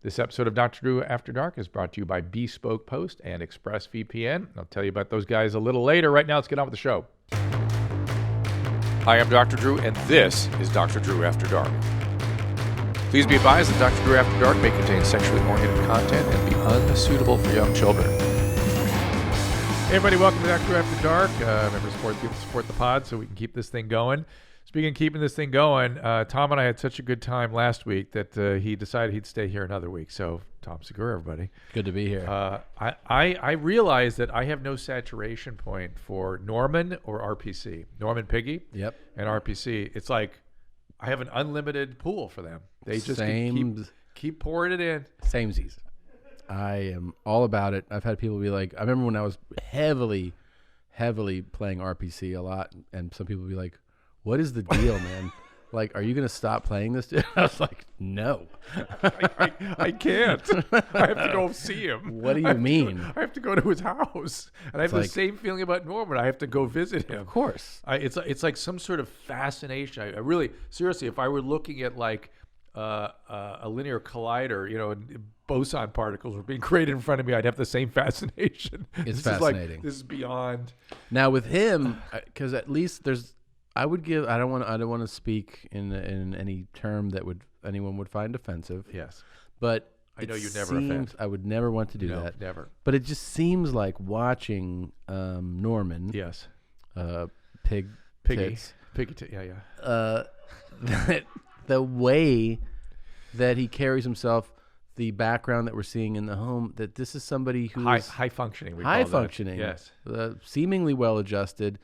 This episode of Dr. Drew After Dark is brought to you by Bespoke Post and ExpressVPN. I'll tell you about those guys a little later. Right now, let's get on with the show. Hi, I'm Dr. Drew, and this is Dr. Drew After Dark. Please be advised that Dr. Drew After Dark may contain sexually oriented content and be unsuitable for young children. Hey, everybody, welcome to Dr. Drew After Dark. Remember, support the pod so we can keep this thing going. Speaking of keeping this thing going, Tom and I had such a good time last week that he decided he'd stay here another week. So, Tom Segura, everybody. Good to be here. I realized that I have no saturation point for Norman or RPC. Norman Piggy Yep. and RPC. It's like I have an unlimited pool for them. They just keep pouring it in. Samesies. I am all about it. I've had people be like, I remember when I was heavily playing RPC a lot, and some people be like, what is the deal, man? Like, are you going to stop playing this? I was like, no. I can't. I have to go see him. What do you mean? I have to go to his house. And I have the same feeling about Norman. I have to go visit him. Of course. It's like some sort of fascination. I really, seriously, if I were looking at like a linear collider, and boson particles were being created in front of me, I'd have the same fascination. It's fascinating. This is beyond. Now with him, because at least I don't want to speak in any term that anyone would find offensive. Yes. But I know you never offend. I would never want to do No, that. Never. But it just seems like watching Norman. Yes. Piggy. Yeah. The way that he carries himself, the background that we're seeing in the home, that this is somebody who's high functioning. High functioning. Yes. Seemingly well adjusted.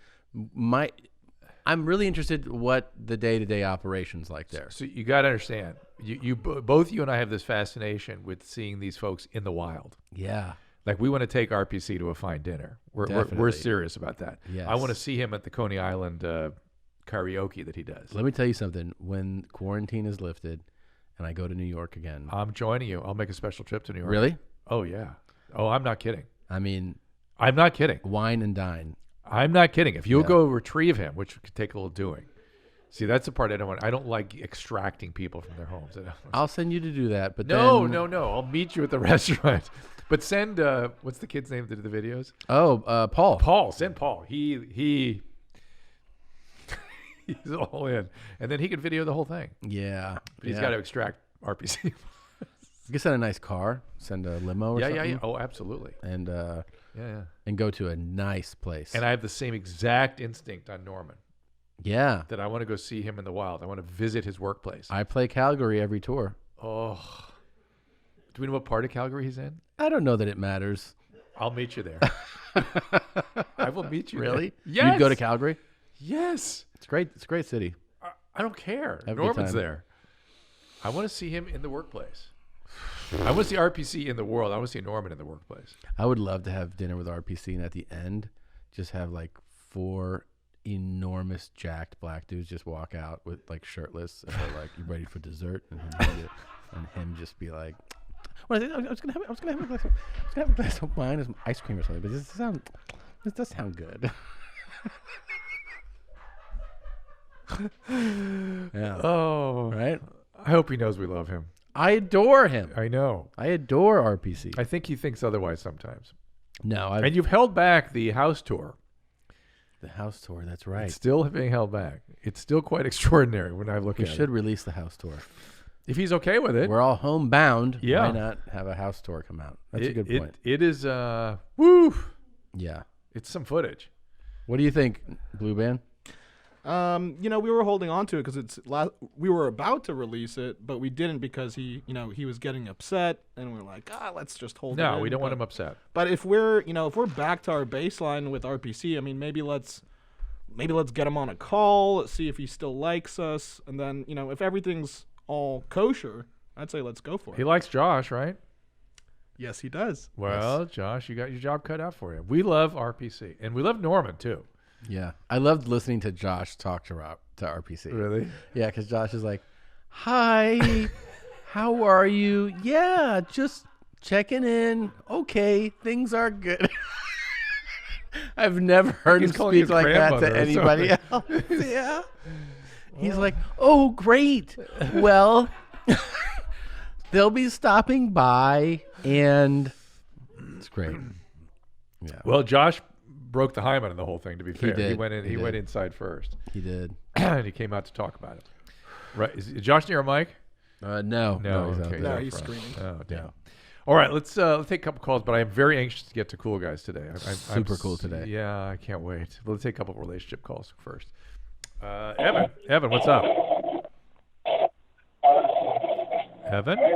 I'm really interested what the day-to-day operations like there. So you got to understand, both you and I have this fascination with seeing these folks in the wild. Yeah. Like we want to take RPC to a fine dinner. We're serious about that. Yes. I want to see him at the Coney Island karaoke that he does. Let me tell you something. When quarantine is lifted and I go to New York again. I'm joining you. I'll make a special trip to New York. Really? Oh, yeah. Oh, I'm not kidding. I mean. I'm not kidding. Wine and dine. I'm not kidding. If you'll go retrieve him, which could take a little doing. See, that's the part I don't want. I don't like extracting people from their homes. I'll send you to do that. But no. I'll meet you at the restaurant. But send, what's the kid's name that did the videos? Oh, Paul. Paul. Send Paul. He's all in. And then he could video the whole thing. Yeah. But he's got to extract RPC. You can send a nice car. Send a limo or something. Yeah. Oh, absolutely. And yeah. And go to a nice place. And I have the same exact instinct on Norman. Yeah. That I want to go see him in the wild. I want to visit his workplace. I play Calgary every tour. Oh. Do we know what part of Calgary he's in? I don't know that it matters. I'll meet you there. I will meet you Really? there. Yes. You'd go to Calgary? Yes. It's great. It's a great city. I don't care. Have Norman's there. I want to see him in the workplace. I want to see RPC in the world. I want to see Norman in the workplace. I would love to have dinner with RPC and at the end just have like 4 enormous jacked black dudes just walk out with like shirtless and they're like, "You ready for dessert?" And him just be like, "Well, I was gonna have a glass of wine and some ice cream or something." But this does sound good. Yeah. Oh, right. I hope he knows we love him. I adore him. I know. I adore RPC. I think he thinks otherwise sometimes. No, and you've held back the house tour. The house tour, that's right. It's still being held back. It's still quite extraordinary when I look at it. We should release the house tour. If he's okay with it. We're all homebound. Yeah. Why not have a house tour come out? That's a good point. It is, woo. Yeah. It's some footage. What do you think, Blue Band? We were holding on to it because we were about to release it, but we didn't because he was getting upset, and we're like, let's just hold it. No, we don't want him upset. But if we're back to our baseline with RPC, I mean, maybe let's get him on a call, let's see if he still likes us, and then if everything's all kosher, I'd say let's go for it. He likes Josh, right? Yes, he does. Well, yes. Josh, you got your job cut out for you. We love RPC, and we love Norman too. Yeah, I loved listening to Josh talk to RPC. Really? Yeah, because Josh is like, "Hi, how are you? Yeah, just checking in. Okay, things are good." I've never heard him speak like that to anybody else. Yeah. He's like, "Oh, great. Well, they'll be stopping by, and it's great. Yeah. Well, Josh broke the hymen of the whole thing. To be fair, did. He went in. He did. went inside first, He did. and he came out to talk about it. Right? Is Josh near a mic? No, No, he's okay. out there. No, Out he's front. screaming. Oh, damn. Yeah. All right, let's take a couple calls, but I am very anxious to get to cool guys today. Super cool today. Yeah, I can't wait. Let's take a couple relationship calls first. Evan, what's up? Evan? I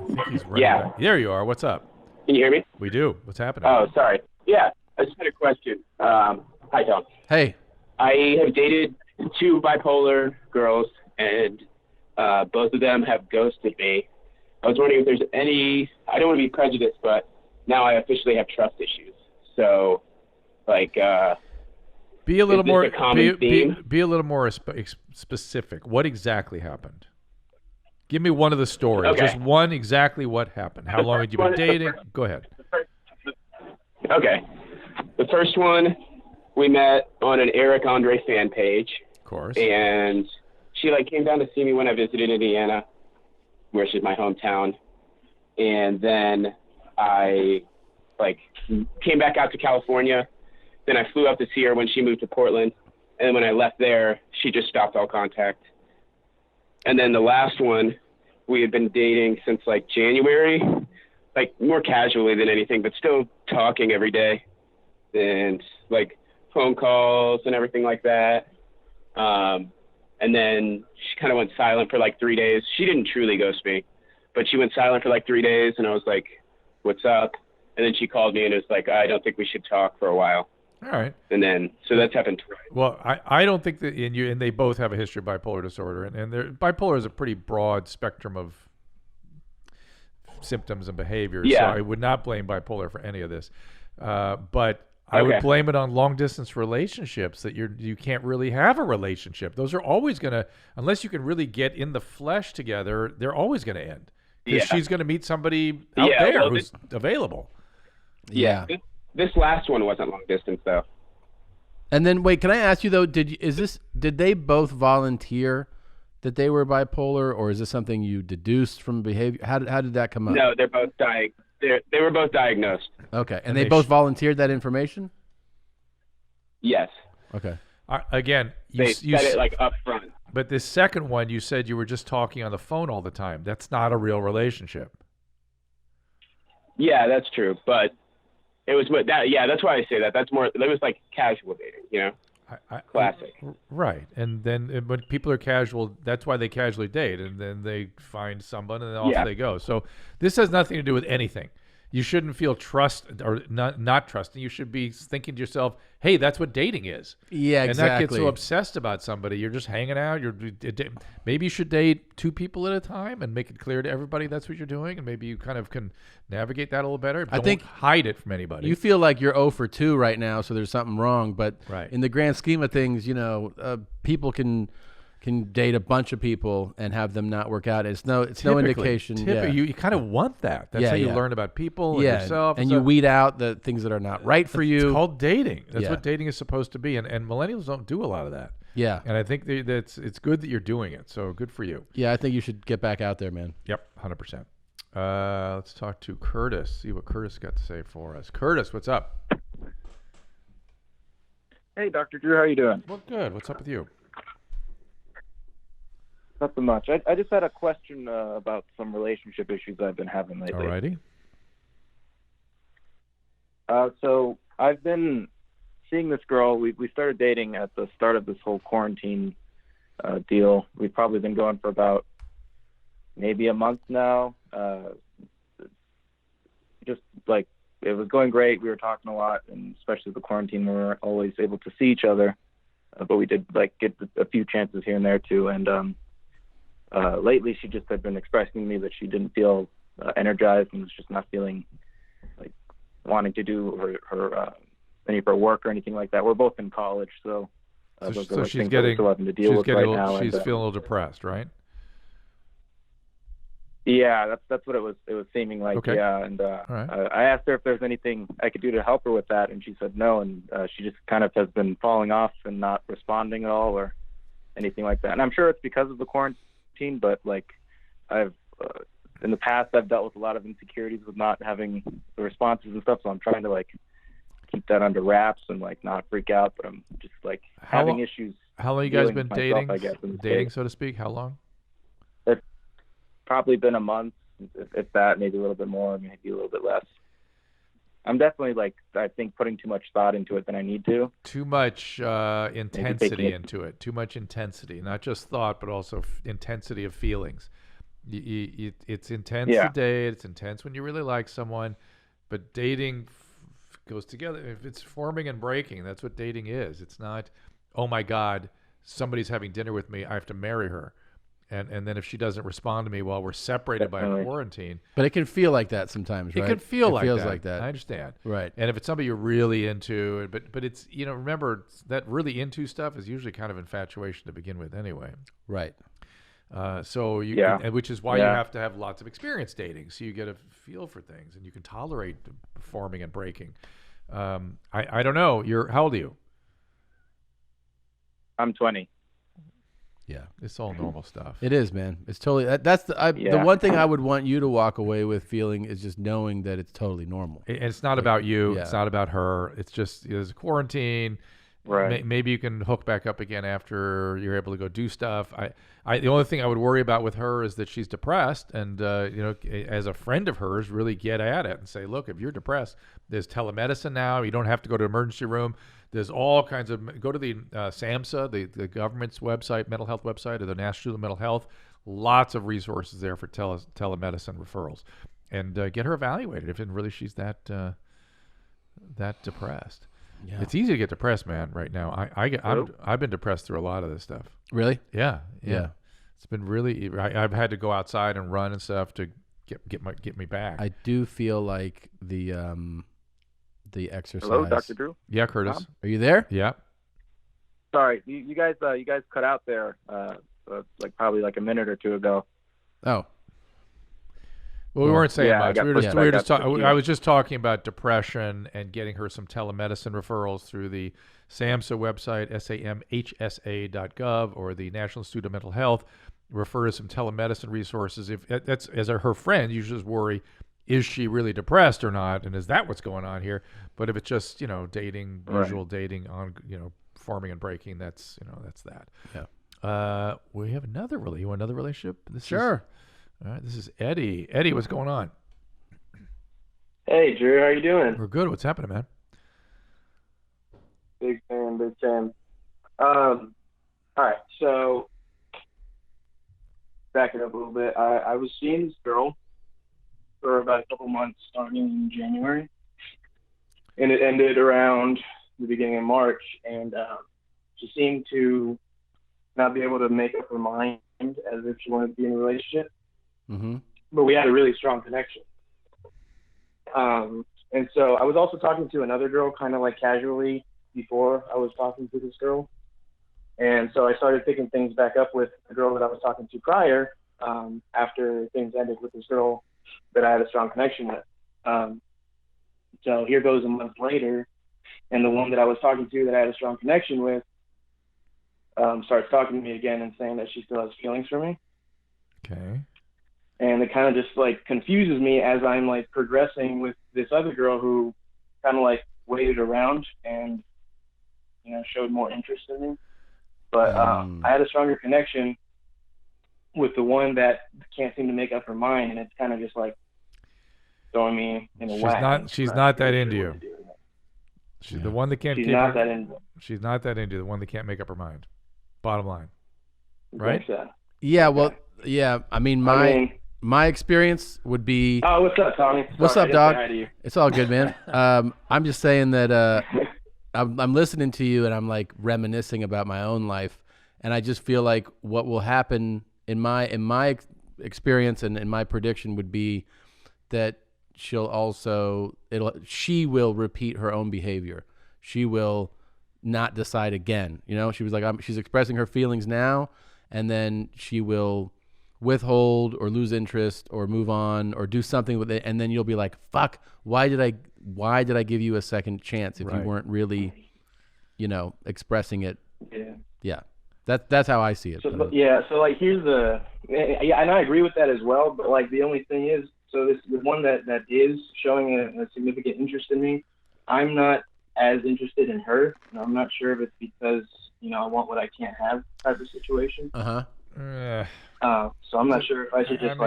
think he's running back. There you are. What's up? Can you hear me? We do. What's happening? Oh, sorry. Yeah, I just had a question. Hi, Tom. Hey. I have dated 2 bipolar girls, and both of them have ghosted me. I was wondering if there's any – I don't want to be prejudiced, but now I officially have trust issues. So, like be a little is this more a common theme? Be a little more specific. What exactly happened? Give me one of the stories. Okay. Just one exactly what happened. How long had you been dating? Go ahead. Okay. The first one, we met on an Eric Andre fan page. Of course. And she came down to see me when I visited Indiana, which is my hometown. And then I came back out to California. Then I flew up to see her when she moved to Portland. And then when I left there, she just stopped all contact. And then the last one, we had been dating since January, more casually than anything, but still talking every day and phone calls and everything like that. And then she kind of went silent for 3 days. She didn't truly ghost me, but she went silent for 3 days, and I was like, what's up? And then she called me and was like, I don't think we should talk for a while. All right. And then, so that's happened twice. Well, I don't think that and they both have a history of bipolar disorder, and bipolar is a pretty broad spectrum of symptoms and behaviors. Yeah. So I would not blame bipolar for any of this, but I would blame it on long distance relationships that you can't really have a relationship. Those are always gonna, unless you can really get in the flesh together, they're always gonna end because she's gonna meet somebid out there who's available. Yeah. This last one wasn't long distance though. And then wait, can I ask you though? Did they both volunteer that they were bipolar, or is this something you deduced from behavior? How did that come up? No, they're both they were both diagnosed. Okay, and they both volunteered that information. Yes. Okay. Again, They said it up front. But this second one, you said you were just talking on the phone all the time. That's not a real relationship. Yeah, that's true. But it was that. Yeah, that's why I say that. That's more. That was casual dating. Classic. Right. And then when people are casual, that's why they casually date, and then they find someone and then off they go. So this has nothing to do with anything. You shouldn't feel trust or not trusting. You should be thinking to yourself, hey, that's what dating is. Yeah, and exactly. not get so obsessed about somebody. You're just hanging out. Maybe you should date 2 people at a time and make it clear to everybody that's what you're doing, and maybe you kind of can navigate that a little better. Don't think hide it from anybody. You feel like you're 0 for 2 right now, so there's something wrong. But Right. in the grand scheme of things, people can date a bunch of people and have them not work out. It's no indication. Yeah. You kind of want that. That's how you learn about people and yourself. And you weed out the things that are not right for you. It's called dating. That's Yeah. what dating is supposed to be. And millennials don't do a lot of that. Yeah. And I think it's good that you're doing it. So good for you. Yeah, I think you should get back out there, man. Yep, 100%. Let's talk to Curtis. See what Curtis got to say for us. Curtis, what's up? Hey, Dr. Drew, how are you doing? Well, good. What's up with you? Nothing much. I just had a question about some relationship issues I've been having lately. Alrighty. So I've been seeing this girl. We started dating at the start of this whole quarantine deal. We've probably been going for about maybe a month now. Just it was going great. We were talking a lot, and especially the quarantine, we weren't always able to see each other. But we did get a few chances here and there too. And lately, she just had been expressing to me that she didn't feel energized and was just not feeling wanting to do her any of her work or anything like that. We're both in college, so those are she's things getting we're still having to deal with right now. She's and, feeling a little depressed, right? Yeah, that's what it was seeming like. Okay. Yeah, and right. I asked her if there's anything I could do to help her with that, and she said no, and she just kind of has been falling off and not responding at all, or anything like that. And I'm sure it's because of the quarantine, but like I've in the past I've dealt with a lot of insecurities with not having the responses and stuff, so I'm trying to like keep that under wraps and like not freak out, but I'm just like having issues. How long you guys been dating? I guess, dating, so to speak. How long? It's probably been a month, if that, maybe a little bit more, maybe a little bit less. I'm definitely like, I think, putting too much thought into it than I need to. Too much intensity into it. Too much intensity, not just thought, but also intensity of feelings. It's intense to date. It's intense when you really like someone, but dating goes together. If it's forming and breaking, that's what dating is. It's not, oh my God, somebody's having dinner with me, I have to marry her. And then if she doesn't respond to me while we're separated by a quarantine. But it can feel like that sometimes, right? It can feel it feels like that. I understand. Right. And if it's somebody you're really into, but it's, remember that really into stuff is usually kind of infatuation to begin with anyway. Right. Which is why you have to have lots of experience dating, so you get a feel for things and you can tolerate forming and breaking. I don't know. How old are you? I'm 20. Yeah, it's all normal stuff. It is, man. It's totally. That's the one thing I would want you to walk away with feeling is just knowing that it's totally normal. And it's not about you. Yeah. It's not about her. It's just there's a quarantine. Right. Maybe you can hook back up again after you're able to go do stuff. The only thing I would worry about with her is that she's depressed, and as a friend of hers, really get at it and say, look, if you're depressed, there's telemedicine now. You don't have to go to emergency room. There's all kinds of, go to the SAMHSA, the government's website, mental health website, or the National Institute of Mental Health. Lots of resources there for telemedicine referrals, and get her evaluated if really she's that depressed. Yeah. It's easy to get depressed, man. Right now, I've been depressed through a lot of this stuff. Really? Yeah. It's been really. I've had to go outside and run and stuff to get me back. I do feel like the exercise. Hello, Dr. Drew. Yeah, Curtis. Tom? Are you there? Yeah. Sorry, you guys cut out there like probably like a minute or two ago. Oh. Well, we weren't saying much. I was just talking about depression and getting her some telemedicine referrals through the SAMHSA website, samhsa.gov, or the National Institute of Mental Health. Refer to some telemedicine resources. If that's as her friend, you should just worry: is she really depressed or not? And is that what's going on here? But if it's just dating, usual dating on forming and breaking, that's that. Yeah. We have another You want another relationship? Sure. All right, this is Eddie. Eddie, what's going on? Hey, Drew, how you doing? We're good. What's happening, man? Big fan. All right, so backing up a little bit, I was seeing this girl for about a couple months starting in January, and it ended around the beginning of March, and she seemed to not be able to make up her mind as if she wanted to be in a relationship. Mm-hmm. But we had a really strong connection. And so I was also talking to another girl kind of like casually before I was talking to this girl. And so I started picking things back up with the girl that I was talking to prior, after things ended with this girl that I had a strong connection with. So here goes a month later, and the one that I was talking to that I had a strong connection with starts talking to me again and saying that she still has feelings for me. Okay. And it kind of just like confuses me as I'm like progressing with this other girl who kind of like waited around and showed more interest in me. But I had a stronger connection with the one that can't seem to make up her mind, and it's kind of just like throwing me in a whack. She's not that into you. She's the one that can't. She's not that into. She's not that into the one that can't make up her mind. Bottom line, right? So. Yeah. Well. Yeah. I mean, my experience would be. Oh, what's up, Tommy? What's up, dog? It's all good, man. I'm just saying that I'm listening to you and I'm like reminiscing about my own life, and I just feel like what will happen in my experience and in my prediction would be that she will repeat her own behavior. She will not decide again. She was like, she's expressing her feelings now, and then she will withhold or lose interest or move on or do something with it, and then you'll be like, fuck, why did I give you a second chance if you weren't really expressing it? Yeah. Yeah. That's how I see it. So, so like here's and I agree with that as well. But like the only thing is, so the one that is showing a significant interest in me, I'm not as interested in her. And I'm not sure if it's because I want what I can't have type of situation. So I'm not sure if I should just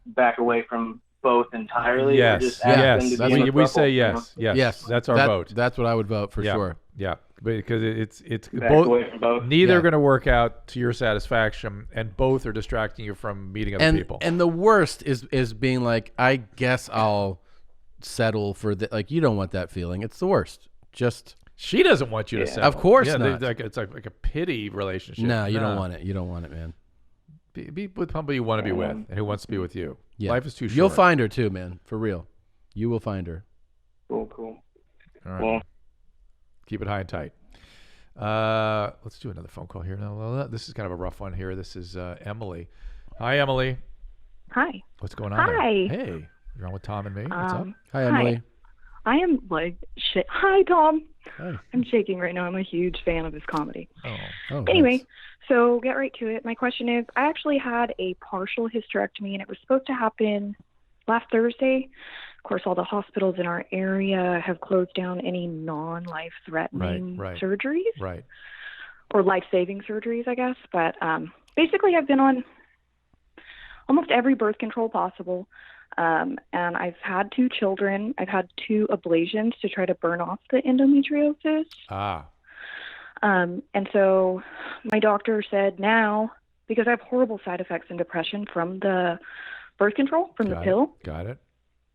back away from both entirely. Yes, or just ask them to be in a we throuple, say yes. Yes, that's our vote. That's what I would vote for sure. Yeah, because it's Back both. away from both. Neither are going to work out to your satisfaction, and both are distracting you from meeting other people. And the worst is being like, I guess I'll settle for like you don't want that feeling. It's the worst. Just she doesn't want you to settle. Of course not. It's like a pity relationship. No, you don't want it. You don't want it, man. Be with somebody you want to be with and who wants to be with you. Yeah. Life is too short. You'll find her too, man. For real. You will find her. Cool. All right. Well, keep it high and tight. Let's do another phone call here. No, this is kind of a rough one here. This is Emily. Hi, Emily. Hi. What's going on? Hi. There? Hey, you're on with Tom and me. What's up? Hi, Emily. Hi. I am like Hi, Tom. Hi. I'm shaking right now. I'm a huge fan of his comedy. Oh. Anyway, nice. so get right to it. My question is, I actually had a partial hysterectomy, and it was supposed to happen last Thursday. Of course, all the hospitals in our area have closed down any non-life-threatening surgeries. Right. Or life-saving surgeries, I guess. But basically, I've been on almost every birth control possible. And I've had 2 children. I've had 2 ablations to try to burn off the endometriosis. And so my doctor said now, because I have horrible side effects and depression from the birth control, from the pill. Got it.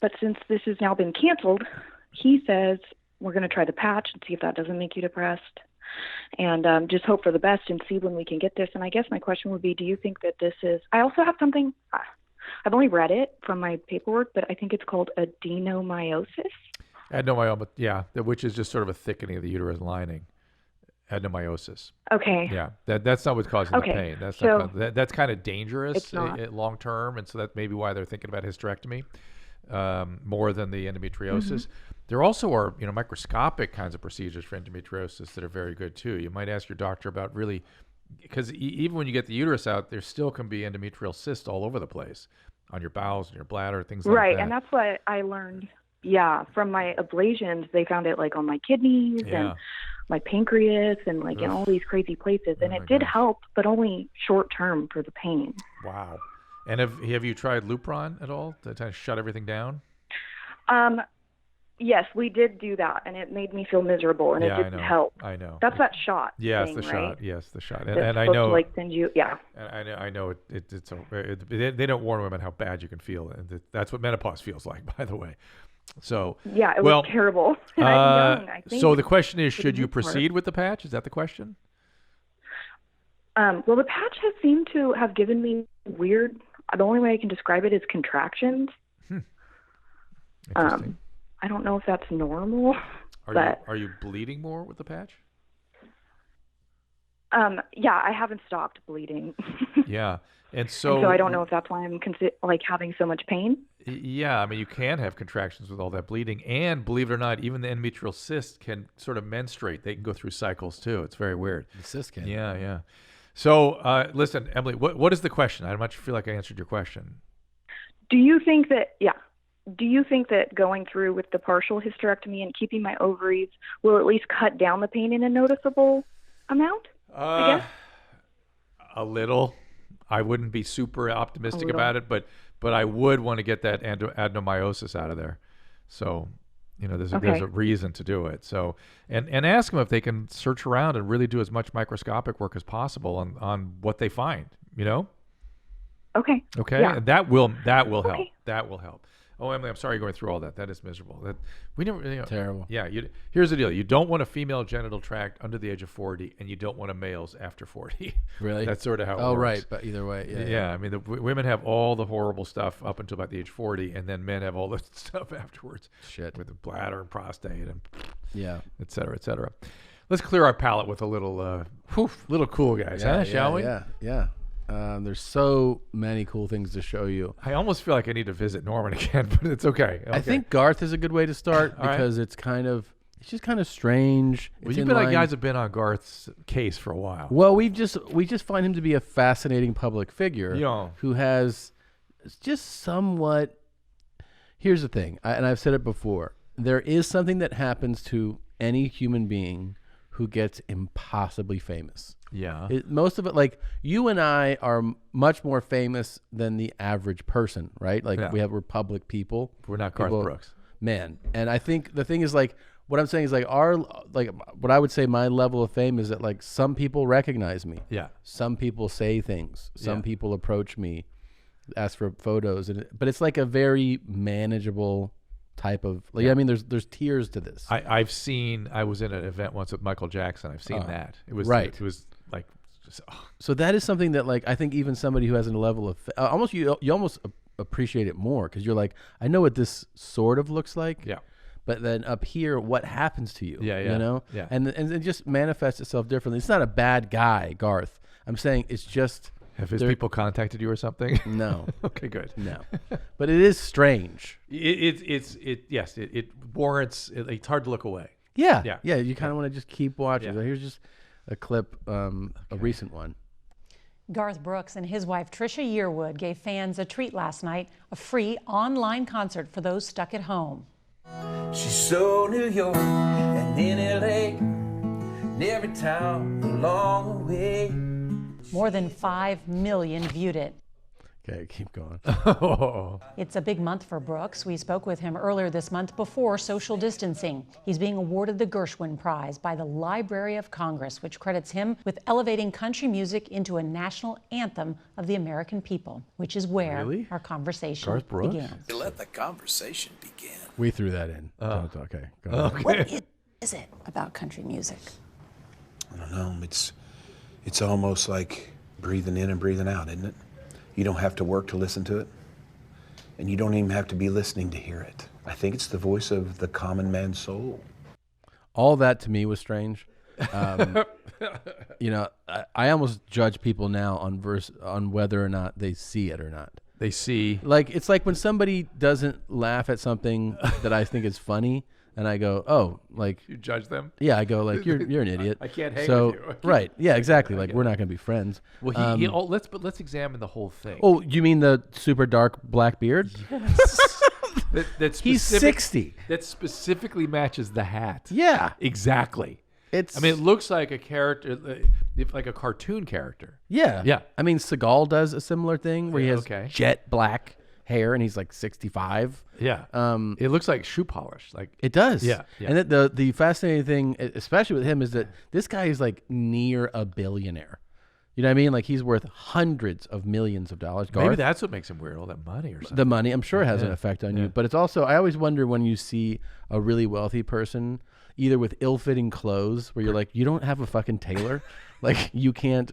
But since this has now been canceled, he says we're going to try the patch and see if that doesn't make you depressed. And just hope for the best and see when we can get this. And I guess my question would be, do you think that this is... I also have something... I've only read it from my paperwork, but I think it's called adenomyosis. Adenomyosis, yeah, which is just sort of a thickening of the uterine lining. Adenomyosis. Okay. Yeah, that's not what's causing the pain. That's kind of dangerous long term, and so that's maybe why they're thinking about hysterectomy more than the endometriosis. Mm-hmm. There also are microscopic kinds of procedures for endometriosis that are very good too. You might ask your doctor about really. Because even when you get the uterus out, there still can be endometrial cysts all over the place on your bowels and your bladder, things like that. Right, and that's what I learned. Yeah, from my ablations, they found it like on my kidneys and my pancreas and like in all these crazy places. And it did help, but only short term for the pain. Wow. And have you tried Lupron at all to kind of shut everything down? Yes, we did do that, and it made me feel miserable, and it didn't help. I know. That's that shot. Yes, thing, the right? shot. Yes, the shot. And I know. To, like, send you. Yeah. And I know they don't warn women how bad you can feel, and that's what menopause feels like, by the way. So yeah, it was terrible. And I'm young, I think. So the question is, should you proceed with the patch? Is that the question? Well, the patch has seemed to have given me weird. The only way I can describe it is contractions. Interesting. I don't know if that's normal. Are you bleeding more with the patch? Yeah, I haven't stopped bleeding. Yeah, and so I don't know if that's why I'm having so much pain. Yeah, I mean, you can have contractions with all that bleeding, and believe it or not, even the endometrial cyst can sort of menstruate. They can go through cycles too. It's very weird. The cyst can. Yeah. So, listen, Emily, what is the question? I'm not feel like I answered your question. Do you think that going through with the partial hysterectomy and keeping my ovaries will at least cut down the pain in a noticeable amount? I guess? A little. I wouldn't be super optimistic about it, but I would want to get that adenomyosis out of there. So, there's a reason to do it. So, and ask them if they can search around and really do as much microscopic work as possible on what they find. Okay. Yeah. And that will help. That will help. Oh, Emily, I'm sorry you're going through all that. That is miserable. We never terrible. Yeah. Here's the deal. You don't want a female genital tract under the age of 40, and you don't want a male's after 40. Really? That's sort of how it works. Oh, right. But either way, yeah. I mean, women have all the horrible stuff up until about the age 40, and then men have all the stuff afterwards. Shit. With the bladder and prostate and et cetera, et cetera. Let's clear our palate with a little cool guys, shall we? Yeah. There's so many cool things to show you. I almost feel like I need to visit Norman again, but it's okay. I think Garth is a good way to start because it's kind of It's just kind of strange. Well, guys have been on Garth's case for a while. Well, we just find him to be a fascinating public figure who has just somewhat. Here's the thing, and I've said it before. There is something that happens to any human being who gets impossibly famous. Yeah. Most of it, like you and I are much more famous than the average person, right? Like we're public people. We're not Garth Brooks. Man. And I think the thing is like, what I'm saying is like what I would say my level of fame is that like some people recognize me. Yeah. Some people say things. Some people approach me, ask for photos. But it's like a very manageable type of like I mean there's tiers to this. I was in an event once with Michael Jackson. I've seen that. It was right. It was like just, so that is something that like I think even somebody who has a level of almost you almost appreciate it more because you're like I know what this sort of looks like. Yeah. But then up here, what happens to you? Yeah. You know? Yeah. And it just manifests itself differently. It's not a bad guy, Garth. I'm saying it's just have his people contacted you or something? No. Okay, good. No. But it is strange. It warrants. It's hard to look away. Yeah. You kind of want to just keep watching. Yeah. So here's just a clip, a recent one. Garth Brooks and his wife Trisha Yearwood gave fans a treat last night, a free online concert for those stuck at home. She's so New York and in LA, in every town along the way. More than 5 million viewed it. Okay, keep going. It's a big month for Brooks. We spoke with him earlier this month before social distancing. He's being awarded the Gershwin Prize by the Library of Congress, which credits him with elevating country music into a national anthem of the American people, which is where our conversation began. Let the conversation begin. We threw that in. Okay, go ahead. What is it about country music? I don't know. It's almost like breathing in and breathing out, isn't it? You don't have to work to listen to it, and you don't even have to be listening to hear it. I think it's the voice of the common man's soul. All that to me was strange. You know, I almost judge people now on whether or not they see it or not. They see. Like it's like when somebody doesn't laugh at something that I think is funny, and I go, "Oh, like you judge them." Yeah, I go like, "You're an idiot." I can't hang with you. Right? Yeah, exactly. Like we're not going to be friends. Well, let's examine the whole thing. Oh, you mean the super dark black beard? Yes. He's 60. That specifically matches the hat. Yeah, exactly. I mean, it looks like a character, like a cartoon character. Yeah. I mean, Seagal does a similar thing where he has jet black hair and he's like 65. Yeah. It looks like shoe polish. Like it does. Yeah. And the fascinating thing, especially with him, is that this guy is like near a billionaire. You know what I mean? Like he's worth hundreds of millions of dollars. Maybe that's what makes him weird, all that money or something. The money, I'm sure, has an effect on you. But it's also, I always wonder when you see a really wealthy person, either with ill-fitting clothes, where you're like, you don't have a fucking tailor. Like you can't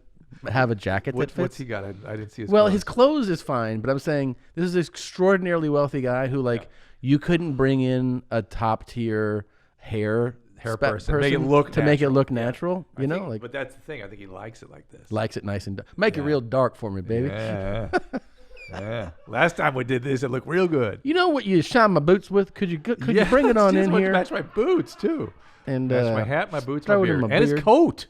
have a jacket that fits. What's he got? I didn't see his Well, clothes. his clothes is fine, but I'm saying this is an extraordinarily wealthy guy who you couldn't bring in a top-tier hair person make it look to make it look natural. You know, like. But that's the thing. I think he likes it like this. Likes it nice and make it real dark for me, baby. Yeah. Last time we did this, it looked real good. You know what you shine my boots with? Could you bring it on in here? Match my boots too. And match my hat, my boots, my throw it in beard, my and beard. his coat.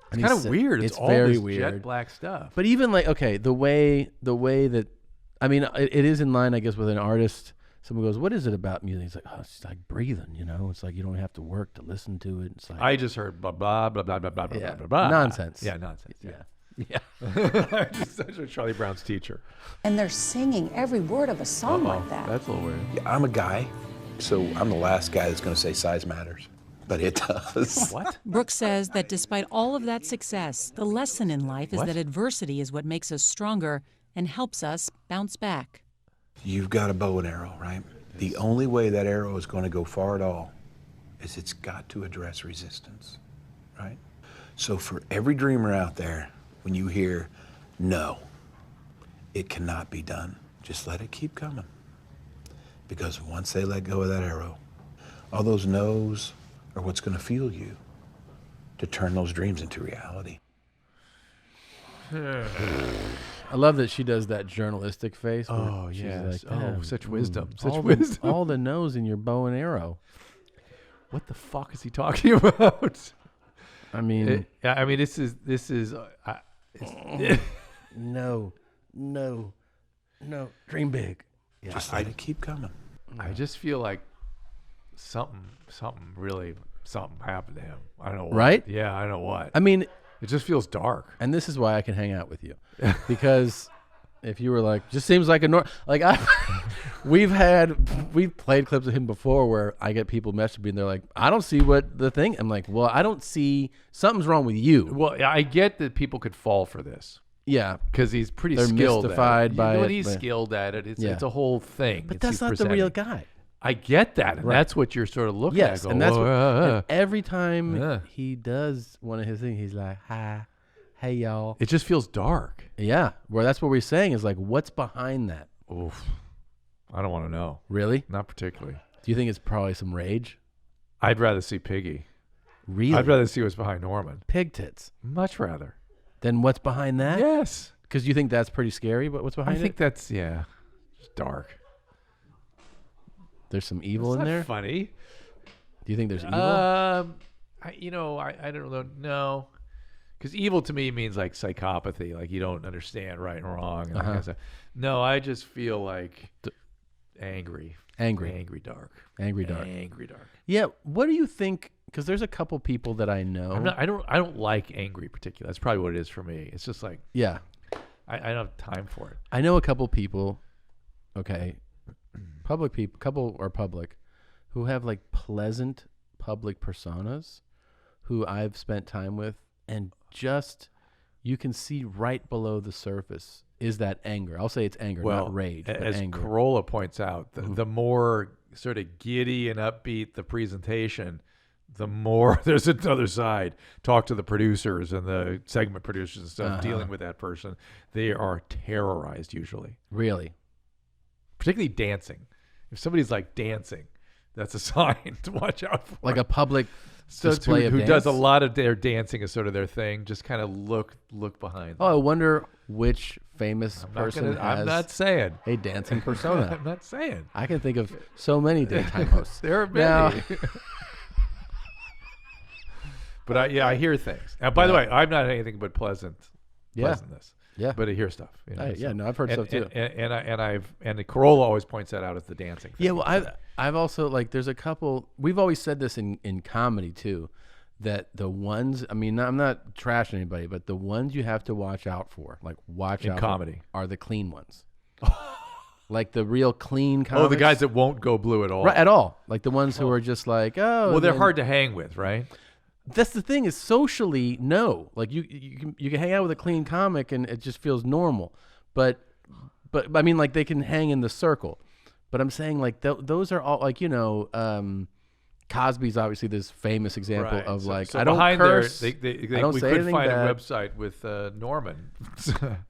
It's And kind of weird. It's all very this weird. jet black stuff. But even like, okay, the way that, I mean, it is in line, I guess, with an artist. Someone goes, "What is it about music?" He's like, "Oh, it's like breathing, you know. It's like you don't have to work to listen to it." It's like I just heard blah blah blah blah blah blah blah blah blah. Nonsense. Yeah, nonsense. Yeah. Such a Charlie Brown's teacher. And they're singing every word of a song like that. That's a little weird. Yeah, I'm a guy, so I'm the last guy that's going to say size matters, but it does. What? Brooks says that despite all of that success, the lesson in life is that adversity is what makes us stronger and helps us bounce back. You've got a bow and arrow, right? The only way that arrow is going to go far at all is it's got to address resistance, right? So for every dreamer out there, when you hear, no, it cannot be done, just let it keep coming. Because once they let go of that arrow, all those no's are what's going to fuel you to turn those dreams into reality. I love that she does that journalistic face. Oh, she's yes. like, Oh, such wisdom. Such all wisdom. all the nose in your bow and arrow. what the fuck is he talking about? I mean, this is no, dream big. Yeah, just let it keep coming. I just feel like something happened to him. I don't know what. Right? Yeah, I don't know what. I mean, it just feels dark. And this is why I can hang out with you, because if you were like, just seems like we've played clips of him before where I get people messaging me and they're like, I don't see what the thing. I'm like, well, I don't see, something's wrong with you. Well, I get that people could fall for this. Yeah, because he's pretty they're skilled mystified at it. by it. He's skilled at it. It's a whole thing. But that's not the real guy. I get that, and that's what you're sort of looking at. Yes, and that's and every time he does one of his things, he's like, hi, hey, y'all. It just feels dark. Yeah, where that's what we're saying is like, what's behind that? Oof. I don't want to know. Really? Not particularly. Do you think it's probably some rage? I'd rather see Piggy. Really? I'd rather see what's behind Norman. Pig tits. Much rather. Then what's behind that? Yes. Because you think that's pretty scary, but what's behind it? I think that's, it's dark. There's some evil in there? Funny. Do you think there's evil? I don't know. No. Because evil to me means like psychopathy. Like you don't understand right and wrong. And that kind of stuff. No, I just feel like angry. Angry dark. Angry dark. Angry dark. Yeah. What do you think? Because there's a couple people that I know. I don't like angry particularly. That's probably what it is for me. It's just like I don't have time for it. I know a couple people, public people, public, who have like pleasant public personas, who I've spent time with, and just you can see right below the surface is that anger. I'll say it's anger, not rage, but as anger. Corolla points out, the more sort of giddy and upbeat the presentation, the more there's another side. Talk to the producers and the segment producers and stuff dealing with that person. They are terrorized usually. Really? Particularly dancing. If somebody's like dancing, that's a sign to watch out for. Like a public display of who dance? does a lot of their dancing is sort of their thing. Just kind of look behind them. Oh, I wonder which famous person has I'm not saying a dancing persona. I'm not saying. I can think of so many daytime hosts. There are many. But I hear things. Now, by the way, I'm not anything but pleasantness. Yeah. But I hear stuff. I've heard stuff too. And Corolla always points that out as the dancing thing. Yeah, well, I've also there's a couple. We've always said this in comedy too, that the ones. I mean, I'm not trashing anybody, but the ones you have to watch out for, in comedy, are the clean ones. Like the real clean comics. Oh, the guys that won't go blue at all. Right, at all. Like the ones who are just like, well, they're hard to hang with, right? That's the thing is socially, no. Like you can hang out with a clean comic and it just feels normal. But I mean, like they can hang in the circle. But I'm saying like those are all like, Cosby's obviously this famous example of so I don't curse. We could find a website with Norman.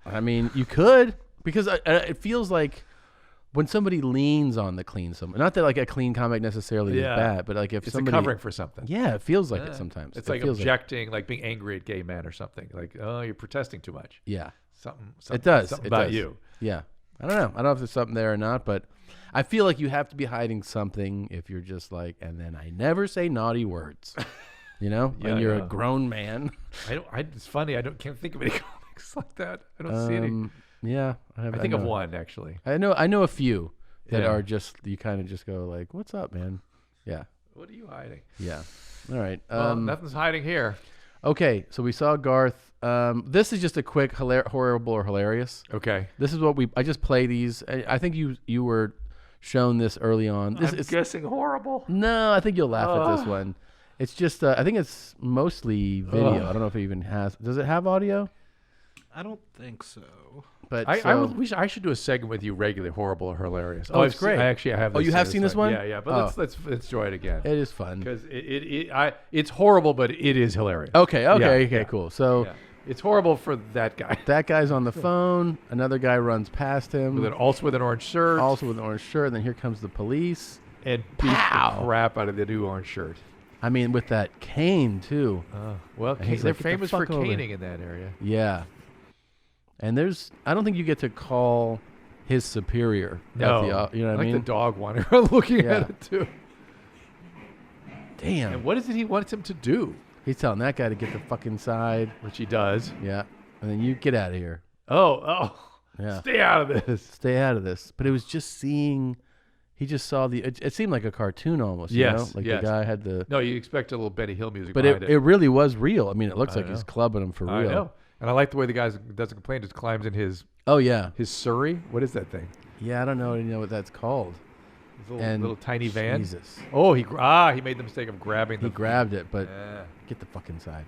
I mean, you could, because it feels like when somebody leans on the clean, not that like a clean comic necessarily is bad, but like if it's somebody a covering for something. Yeah, it feels like it sometimes. It's like objecting, like being angry at gay men or something. Like, oh, you're protesting too much. Yeah, something. It does. Something it about does. you. Yeah, I don't know. I don't know if there's something there or not, but I feel like you have to be hiding something if you're just like, and then I never say naughty words. When you're a grown man. It's funny. Can't think of any comics like that. I don't see any. Yeah, I think of one actually. I know a few that are just, you kind of just go like, "What's up, man?" Yeah. What are you hiding? Yeah. All right. Well, nothing's hiding here. Okay, so we saw Garth. This is just a quick horrible or hilarious. Okay. This is what I just play these. I think you were shown this early on. I'm guessing horrible. No, I think you'll laugh at this one. It's just I think it's mostly video. I don't know if it even has. Does it have audio? I don't think so. But I should do a segment with you regularly, horrible or hilarious. Oh, it's great. I have. Oh, you have seen this one? Yeah. But let's try it again. It is fun because it's horrible, but it is hilarious. Okay, cool. So it's horrible for that guy. That guy's on the phone. Another guy runs past him. Also with an orange shirt. And then here comes the police and beat the crap out of the new orange shirt. I mean, with that cane too. Well, they're famous for caning in that area. Yeah. And I don't think you get to call his superior. No, you know what I mean? Like the dog one. Looking at it too. Damn. And what is it he wants him to do? He's telling that guy to get the fuck inside. Which he does. Yeah. And then you get out of here. Oh. Yeah. Stay out of this. Stay out of this. But it was just seeing. He just saw it seemed like a cartoon almost. You know? Like the guy had the. No, you expect a little Benny Hill music. But behind it really was real. I mean, it looks like he's clubbing him for real. I know. And I like the way the guy doesn't complain, just climbs in his. Oh yeah. His Surrey. What is that thing? Yeah, I don't know what that's called. Little tiny van. Jesus. Oh, he made the mistake of grabbing. He grabbed it, but get the fuck inside.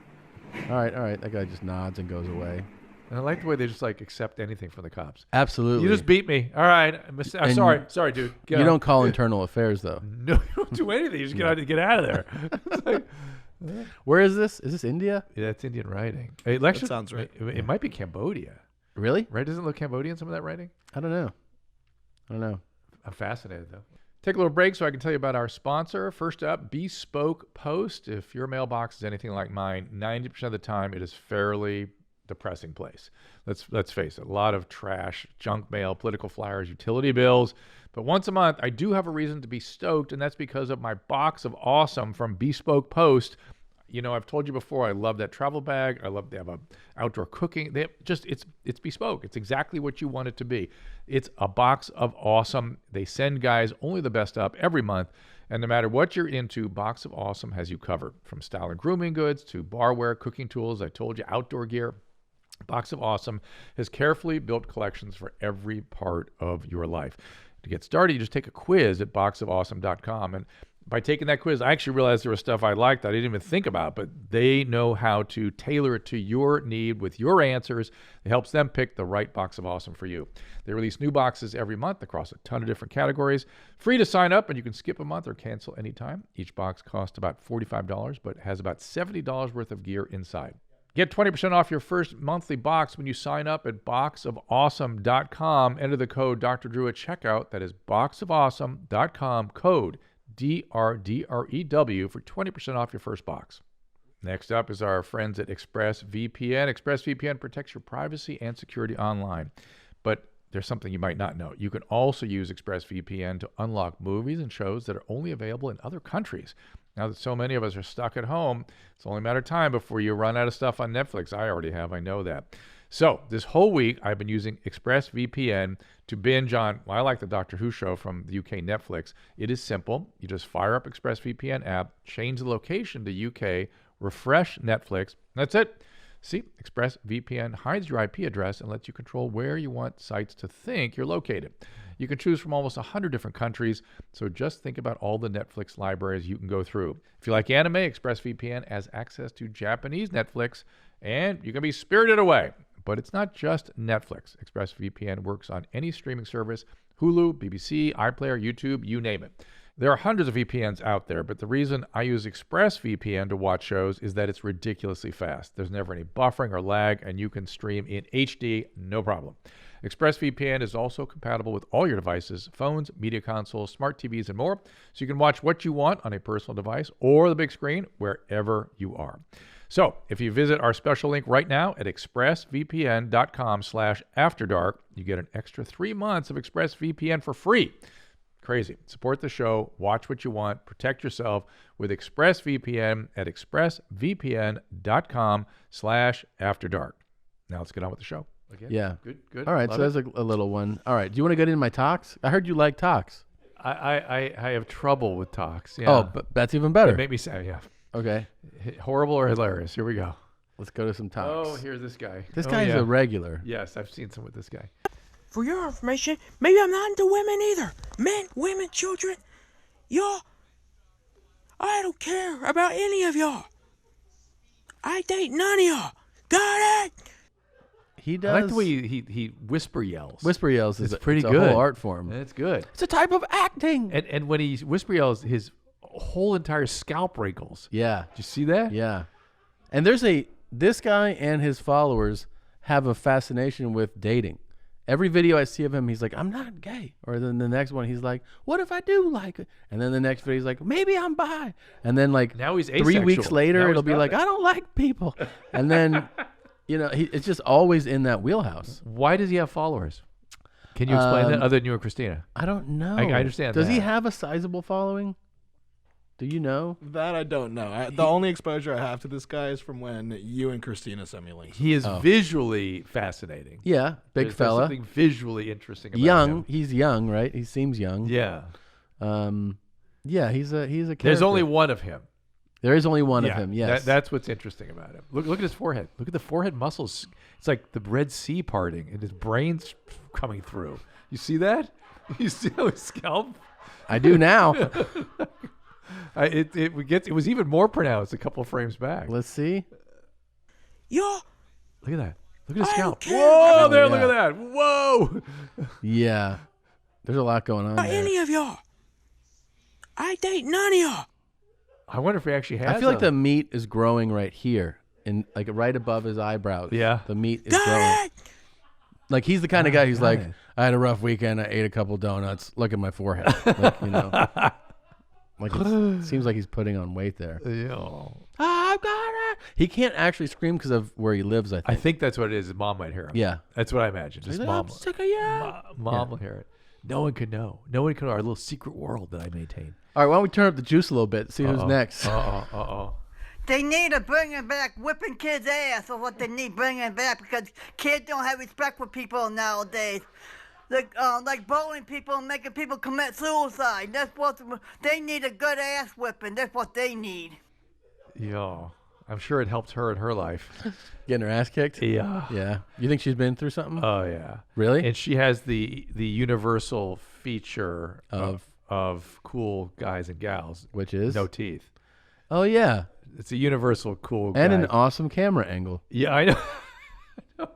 All right. That guy just nods and goes away. And I like the way they just like accept anything from the cops. Absolutely. You just beat me. All right. I'm sorry, dude. You don't call internal affairs though. No, you don't do anything. You just get out of there. Where is this? Is this India? Yeah, it's Indian writing. That sounds right. It might be Cambodia. Really? Right? Doesn't it look Cambodian, some of that writing? I don't know. I'm fascinated, though. Take a little break so I can tell you about our sponsor. First up, Bespoke Post. If your mailbox is anything like mine, 90% of the time it is fairly depressing place. Let's face it. A lot of trash, junk mail, political flyers, utility bills. But once a month, I do have a reason to be stoked, and that's because of my box of awesome from Bespoke Post. You know, I've told you before, I love that travel bag. I love they have a outdoor cooking. It's bespoke. It's exactly what you want it to be. It's a box of awesome. They send guys only the best up every month. And no matter what you're into, Box of Awesome has you covered. From style and grooming goods to barware, cooking tools, I told you, outdoor gear. Box of Awesome has carefully built collections for every part of your life. To get started, you just take a quiz at boxofawesome.com. And by taking that quiz, I actually realized there was stuff I liked that I didn't even think about, but they know how to tailor it to your need with your answers. It helps them pick the right Box of Awesome for you. They release new boxes every month across a ton of different categories. Free to sign up, and you can skip a month or cancel anytime. Each box costs about $45, but has about $70 worth of gear inside. Get 20% off your first monthly box when you sign up at boxofawesome.com. Enter the code Dr. Drew at checkout. That is boxofawesome.com, code DRDREW for 20% off your first box. Next up is our friends at ExpressVPN. ExpressVPN protects your privacy and security online. But there's something you might not know. You can also use ExpressVPN to unlock movies and shows that are only available in other countries. Now that so many of us are stuck at home, it's only a matter of time before you run out of stuff on Netflix. I already have, I know that. So this whole week, I've been using ExpressVPN to binge on, well, I like the Doctor Who show from the UK Netflix. It is simple. You just fire up ExpressVPN app, change the location to UK, refresh Netflix. That's it. See, ExpressVPN hides your IP address and lets you control where you want sites to think you're located. You can choose from almost 100 different countries, so just think about all the Netflix libraries you can go through. If you like anime, ExpressVPN has access to Japanese Netflix, and you can be spirited away. But it's not just Netflix. ExpressVPN works on any streaming service, Hulu, BBC, iPlayer, YouTube, you name it. There are hundreds of VPNs out there, but the reason I use ExpressVPN to watch shows is that it's ridiculously fast. There's never any buffering or lag, and you can stream in HD, no problem. ExpressVPN is also compatible with all your devices, phones, media consoles, smart TVs, and more, so you can watch what you want on a personal device or the big screen wherever you are. So if you visit our special link right now at expressvpn.com/afterdark, you get an extra 3 months of ExpressVPN for free. Crazy. Support the show, watch what you want, protect yourself with ExpressVPN at expressvpn.com/afterdark. Now let's get on with the show. Again. Yeah. Good. All right, Love so there's a little one. All right, do you want to get into my talks? I heard you like talks. I have trouble with talks. Yeah. Oh, but that's even better. They make me say, yeah. Okay. Horrible or hilarious? Here we go. Let's go to some talks. Oh, here's this guy. This guy's a regular. Yes, I've seen some with this guy. For your information, maybe I'm not into women either. Men, women, children. Y'all, I don't care about any of y'all. I date none of y'all. Got it? He does. I like the way he whisper yells. Whisper yells is pretty it's good. a whole art form. It's good. It's a type of acting. And when he whisper yells, his whole entire scalp wrinkles. Yeah. Did you see that? Yeah. And this guy and his followers have a fascination with dating. Every video I see of him, he's like, I'm not gay. Or then the next one, he's like, what if I do like it? And then the next video, he's like, maybe I'm bi. And then like now he's 3 asexual. weeks later, Now it'll he's be like, I don't like people. And then, it's just always in that wheelhouse. Why does he have followers? Can you explain that other than you and Christina? I don't know. I understand Does he that. have a sizable following? Do you know? That I don't know. The only exposure I have to this guy is from when you and Christina sent me links. He is visually fascinating. Yeah, big There's fella. something visually interesting about young. him. He's young, right? He seems young. Yeah. Yeah, he's a character. There's only one of him. There is only one of him, yes. That's what's interesting about him. Look at his forehead. Look at the forehead muscles. It's like the Red Sea parting and his brain's coming through. You see that? You see how his scalp? I do now. It was even more pronounced a couple of frames back. Let's see. You're... Look at that. Look at his scalp. care. Whoa, there, yeah. look at that. Whoa. Yeah. There's a lot going on Not there. any of y'all. I date none of y'all. I wonder if he actually has I feel like the meat is growing right here, and like right above his eyebrows. Yeah. The meat is Got growing. it. Like he's the kind of guy who's got like, it. I had a rough weekend. I ate a couple donuts. Look at my forehead. Like, you know. Like it seems like he's putting on weight there. Yeah. I've got it. He can't actually scream because of where he lives. I think that's what it is. His mom might hear him. Yeah. That's what I imagine. His He's like, mom. I'm sick of you. Mom will hear it. No one could know. No one could know our little secret world that I maintain. All right, why don't we turn up the juice a little bit? See who's next. They need to bring back whipping kids' ass, or what they need bringing back, because kids don't have respect for people nowadays. Like bullying people and making people commit suicide. That's what they need, a good ass whipping. That's what they need. Yeah. I'm sure it helped her in her life. Getting her ass kicked? Yeah. Yeah. You think she's been through something? Oh, yeah. Really? And she has the universal feature of cool guys and gals. Which is? No teeth. Oh, yeah. It's a universal cool And guy. an awesome camera angle. Yeah, I know.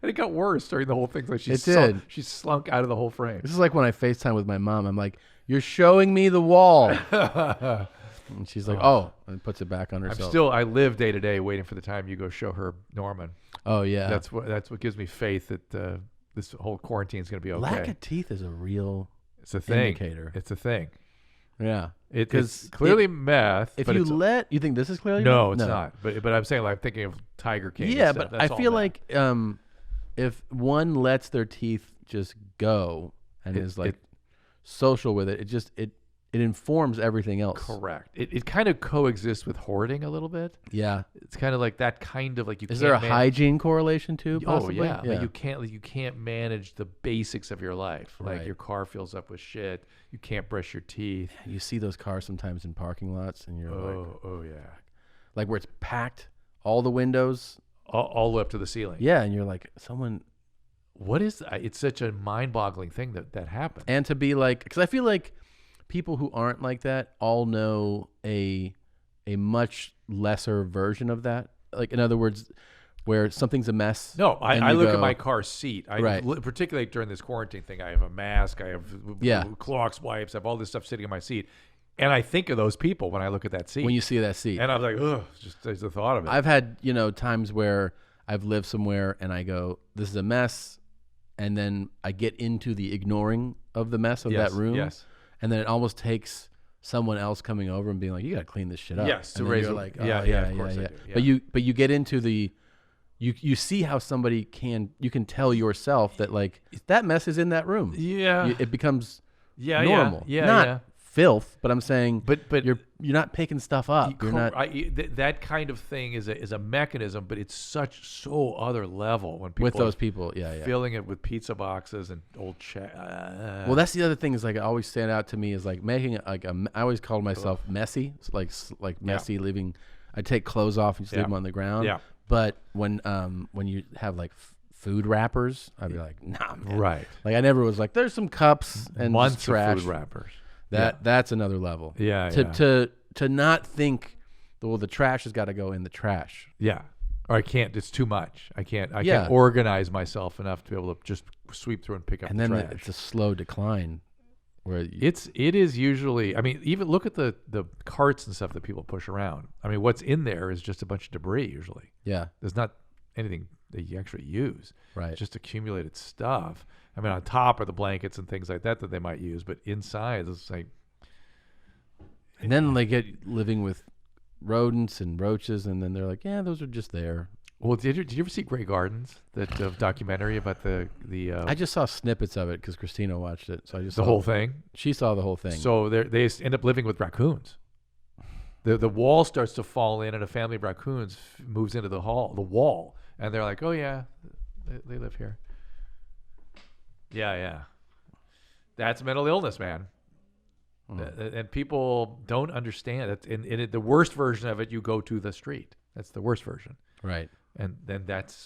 And it got worse during the whole thing. Like It did. She slunk out of the whole frame. This is like when I FaceTime with my mom. I'm like, you're showing me the wall. And she's like, oh, and puts it back on herself. I live day to day waiting for the time you go show her Norman. Oh, yeah. That's what gives me faith that this whole quarantine is going to be okay. Lack of teeth is a real It's a thing. indicator. It's a thing. Yeah. It's clearly meth. If but you you think this is clearly no, meth? it's not. But I'm saying, like, I'm thinking of Tiger King. Yeah, and stuff. but That's I all feel meth. like if one lets their teeth just go and is like social with it, it informs everything else. Correct. It kind of coexists with hoarding a little bit. Yeah. It's kind of like that kind of like you. Is there a hygiene correlation too? Possibly? Oh yeah. Like you can't manage the basics of your life. Like Right. your car fills up with shit. You can't brush your teeth. You see those cars sometimes in parking lots, and you're like, oh yeah, like where it's packed, all the windows, all the way up to the ceiling. Yeah, and you're like, someone. What is that? It's such a mind-boggling thing that happens. And to be like, because I feel like people who aren't like that all know a much lesser version of that. Like, in other words, where something's a mess. No, and I you look go, at my car seat. Right. Particularly during this quarantine thing, I have a mask, I have Clorox wipes, I have all this stuff sitting in my seat. And I think of those people when I look at that seat. When you see that seat. And I'm like, ugh, just the thought of it. I've had, times where I've lived somewhere and I go, this is a mess. And then I get into the ignoring of the mess of that room. Yes. And then it almost takes someone else coming over and being like, you got to clean this shit up. Yes, to and then raise you're a- like, yeah, oh, yeah, of course I do, yeah. But you get into the, you see how somebody you can tell yourself that like that mess is in that room. Yeah. It becomes Yeah, normal. yeah, Not yeah. filth, but I'm saying, but you're not picking stuff up. You're not. That kind of thing is a mechanism, but it's so other level when people With those are people, yeah. filling it with pizza boxes and old Well, that's the other thing is like I always stand out to me is like making it like I always call myself messy, it's like messy living. I take clothes off and just leave them on the ground. Yeah. But when you have like food wrappers, I'd be like, nah, man. Right. Like I never was like, there's some cups and Months just trash. of food wrappers. That's another level. Yeah, To not think, well, the trash has got to go in the trash. Yeah. Or I can't. It's too much. I can't Yeah. organize myself enough to be able to just sweep through and pick up And the then trash. it's a slow decline. Where it is usually. I mean, even look at the carts and stuff that people push around. I mean, what's in there is just a bunch of debris usually. Yeah. There's not anything that you actually use. Right. It's just accumulated stuff. I mean, on top are the blankets and things like that they might use, but inside it's like. And then they get living with rodents and roaches, and then they're like, yeah, those are just there. Well, did you ever see Grey Gardens? That documentary about the I just saw snippets of it because Christina watched it, so I just the saw whole thing. She saw the whole thing. So they end up living with raccoons. The wall starts to fall in, and a family of raccoons moves into the wall, and they're like, "Oh yeah, they live here." Yeah. That's mental illness, man. And people don't understand it. In the worst version of it, you go to the street. That's the worst version. Right. And then that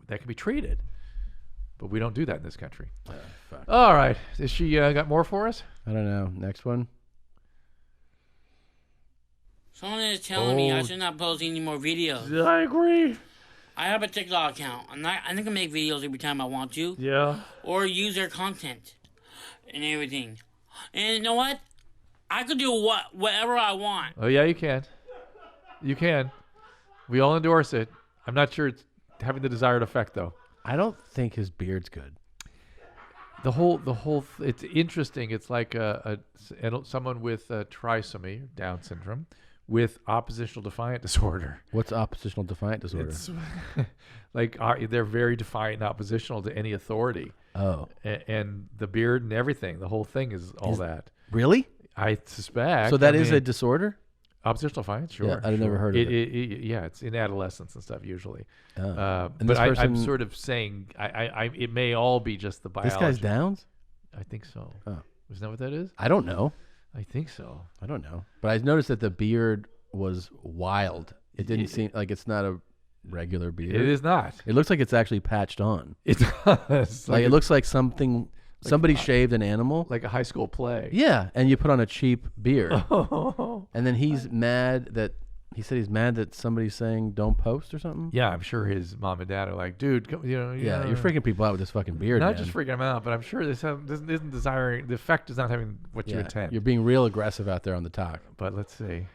can be treated. But we don't do that in this country. All right. Has she got more for us? I don't know. Next one. Someone is telling me I should not post any more videos. I agree. I have a TikTok account. I think I make videos every time I want to. Yeah. Or use their content and everything. And you know what? I could do whatever I want. Oh, yeah, you can. You can. We all endorse it. I'm not sure it's having the desired effect, though. I don't think his beard's good. It's interesting. It's like someone with trisomy, Down syndrome, with oppositional defiant disorder. What's oppositional defiant disorder? It's like they're very defiant and oppositional to any authority. Oh. And the beard and everything, the whole thing is all that. Really? I suspect. So that is a disorder? Oppositional defiance, sure. Yeah, I've never heard of it. Yeah, it's in adolescence and stuff usually. But I'm sort of saying it may all be just the biology. This guy's Downs? I think so. Oh. Isn't that what that is? I don't know. I think so. I don't know. But I noticed that the beard was wild. It didn't seem like it's not a regular beard. It is not. It looks like it's actually patched on. It does. Like it looks like somebody shaved an animal. Like a high school play. Yeah, and you put on a cheap beard. Oh. And then he's mad that somebody's saying don't post or something. Yeah, I'm sure his mom and dad are like, dude, come, Yeah, you're freaking people out with this fucking beard. Not man. just freaking them out, but I'm sure this isn't desiring. The effect is not having what you intend. You're being real aggressive out there on the talk. But let's see.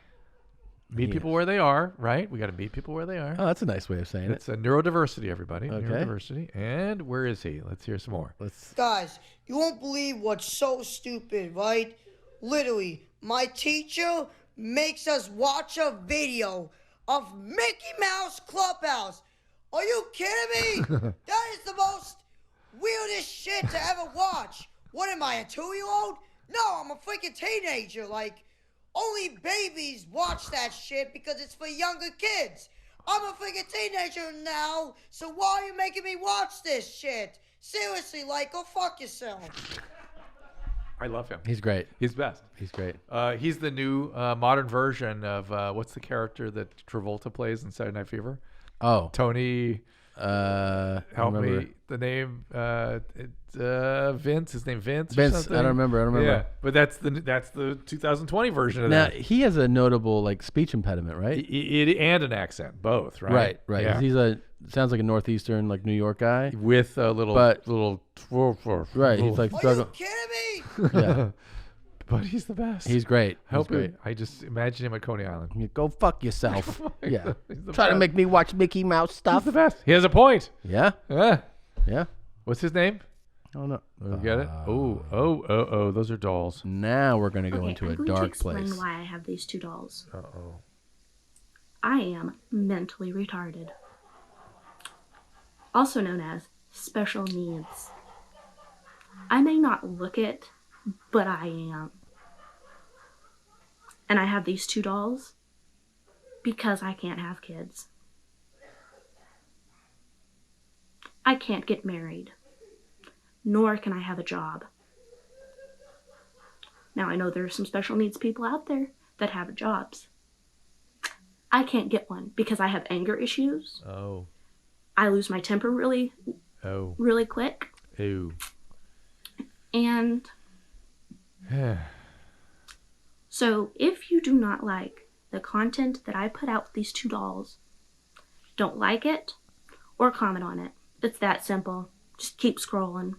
Meet people where they are, right? We got to meet people where they are. Oh, that's a nice way of saying It's a neurodiversity, everybody. Okay. Neurodiversity. And where is he? Let's hear some more. Guys, you won't believe what's so stupid, right? Literally, my teacher makes us watch a video of Mickey Mouse Clubhouse. Are you kidding me? That is the most weirdest shit to ever watch. What am I, a 2-year-old? No, I'm a freaking teenager. Like, only babies watch that shit because it's for younger kids. I'm a freaking teenager now, so why are you making me watch this shit? Seriously, like, go fuck yourself. I love him. He's great. He's best. He's great. He's the new modern version of what's the character that Travolta plays in Saturday Night Fever? Oh, Tony. Help remember. me. The name. It's Vince. His name Vince. Vince. Or something? I don't remember. Yeah, but that's the 2020 version of Now that. he has a notable like speech impediment, right? And an accent, both, right? Right. Yeah. He's sounds like a northeastern, like New York guy with a little, right. He's like Are you struggling. kidding me? Yeah, but he's the best. he's great. Help He's me. I just imagine him at Coney Island. great. Go fuck yourself. Yeah, He's the try to best. make me watch Mickey Mouse stuff. He's the best. He has a point. Yeah, Yeah. yeah. What's his name? Oh no, Get it? Oh, those are dolls. Now we're gonna go into I'm a going dark to explain place. why I have these 2 dolls. Uh-oh. I am mentally retarded, also known as special needs. I may not look it, but I am. And I have these 2 dolls because I can't have kids. I can't get married, nor can I have a job. Now, I know there are some special needs people out there that have jobs. I can't get one because I have anger issues. Oh. I lose my temper really quick. Ew. And so if you do not like the content that I put out with these 2 dolls, don't like it or comment on it. It's that simple. Just keep scrolling.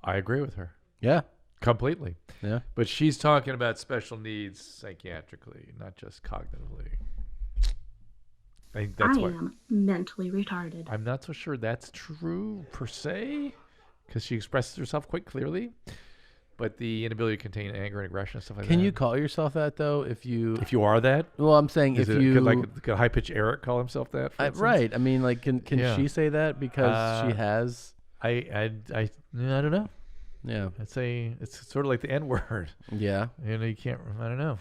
I agree with her. Yeah, completely. Yeah, but she's talking about special needs psychiatrically, not just cognitively. I think that's I am mentally retarded. I'm not so sure that's true per se, because she expresses herself quite clearly. but the inability to contain anger and aggression and stuff like that. Can you call yourself that though? If you are that? Well, I'm saying Is if it, you could high pitch Eric call himself that? For instance? Right. I mean, like, can she say that because she has? I don't know. Yeah. I'd say it's sort of like the N word. Yeah. You can't. I don't know.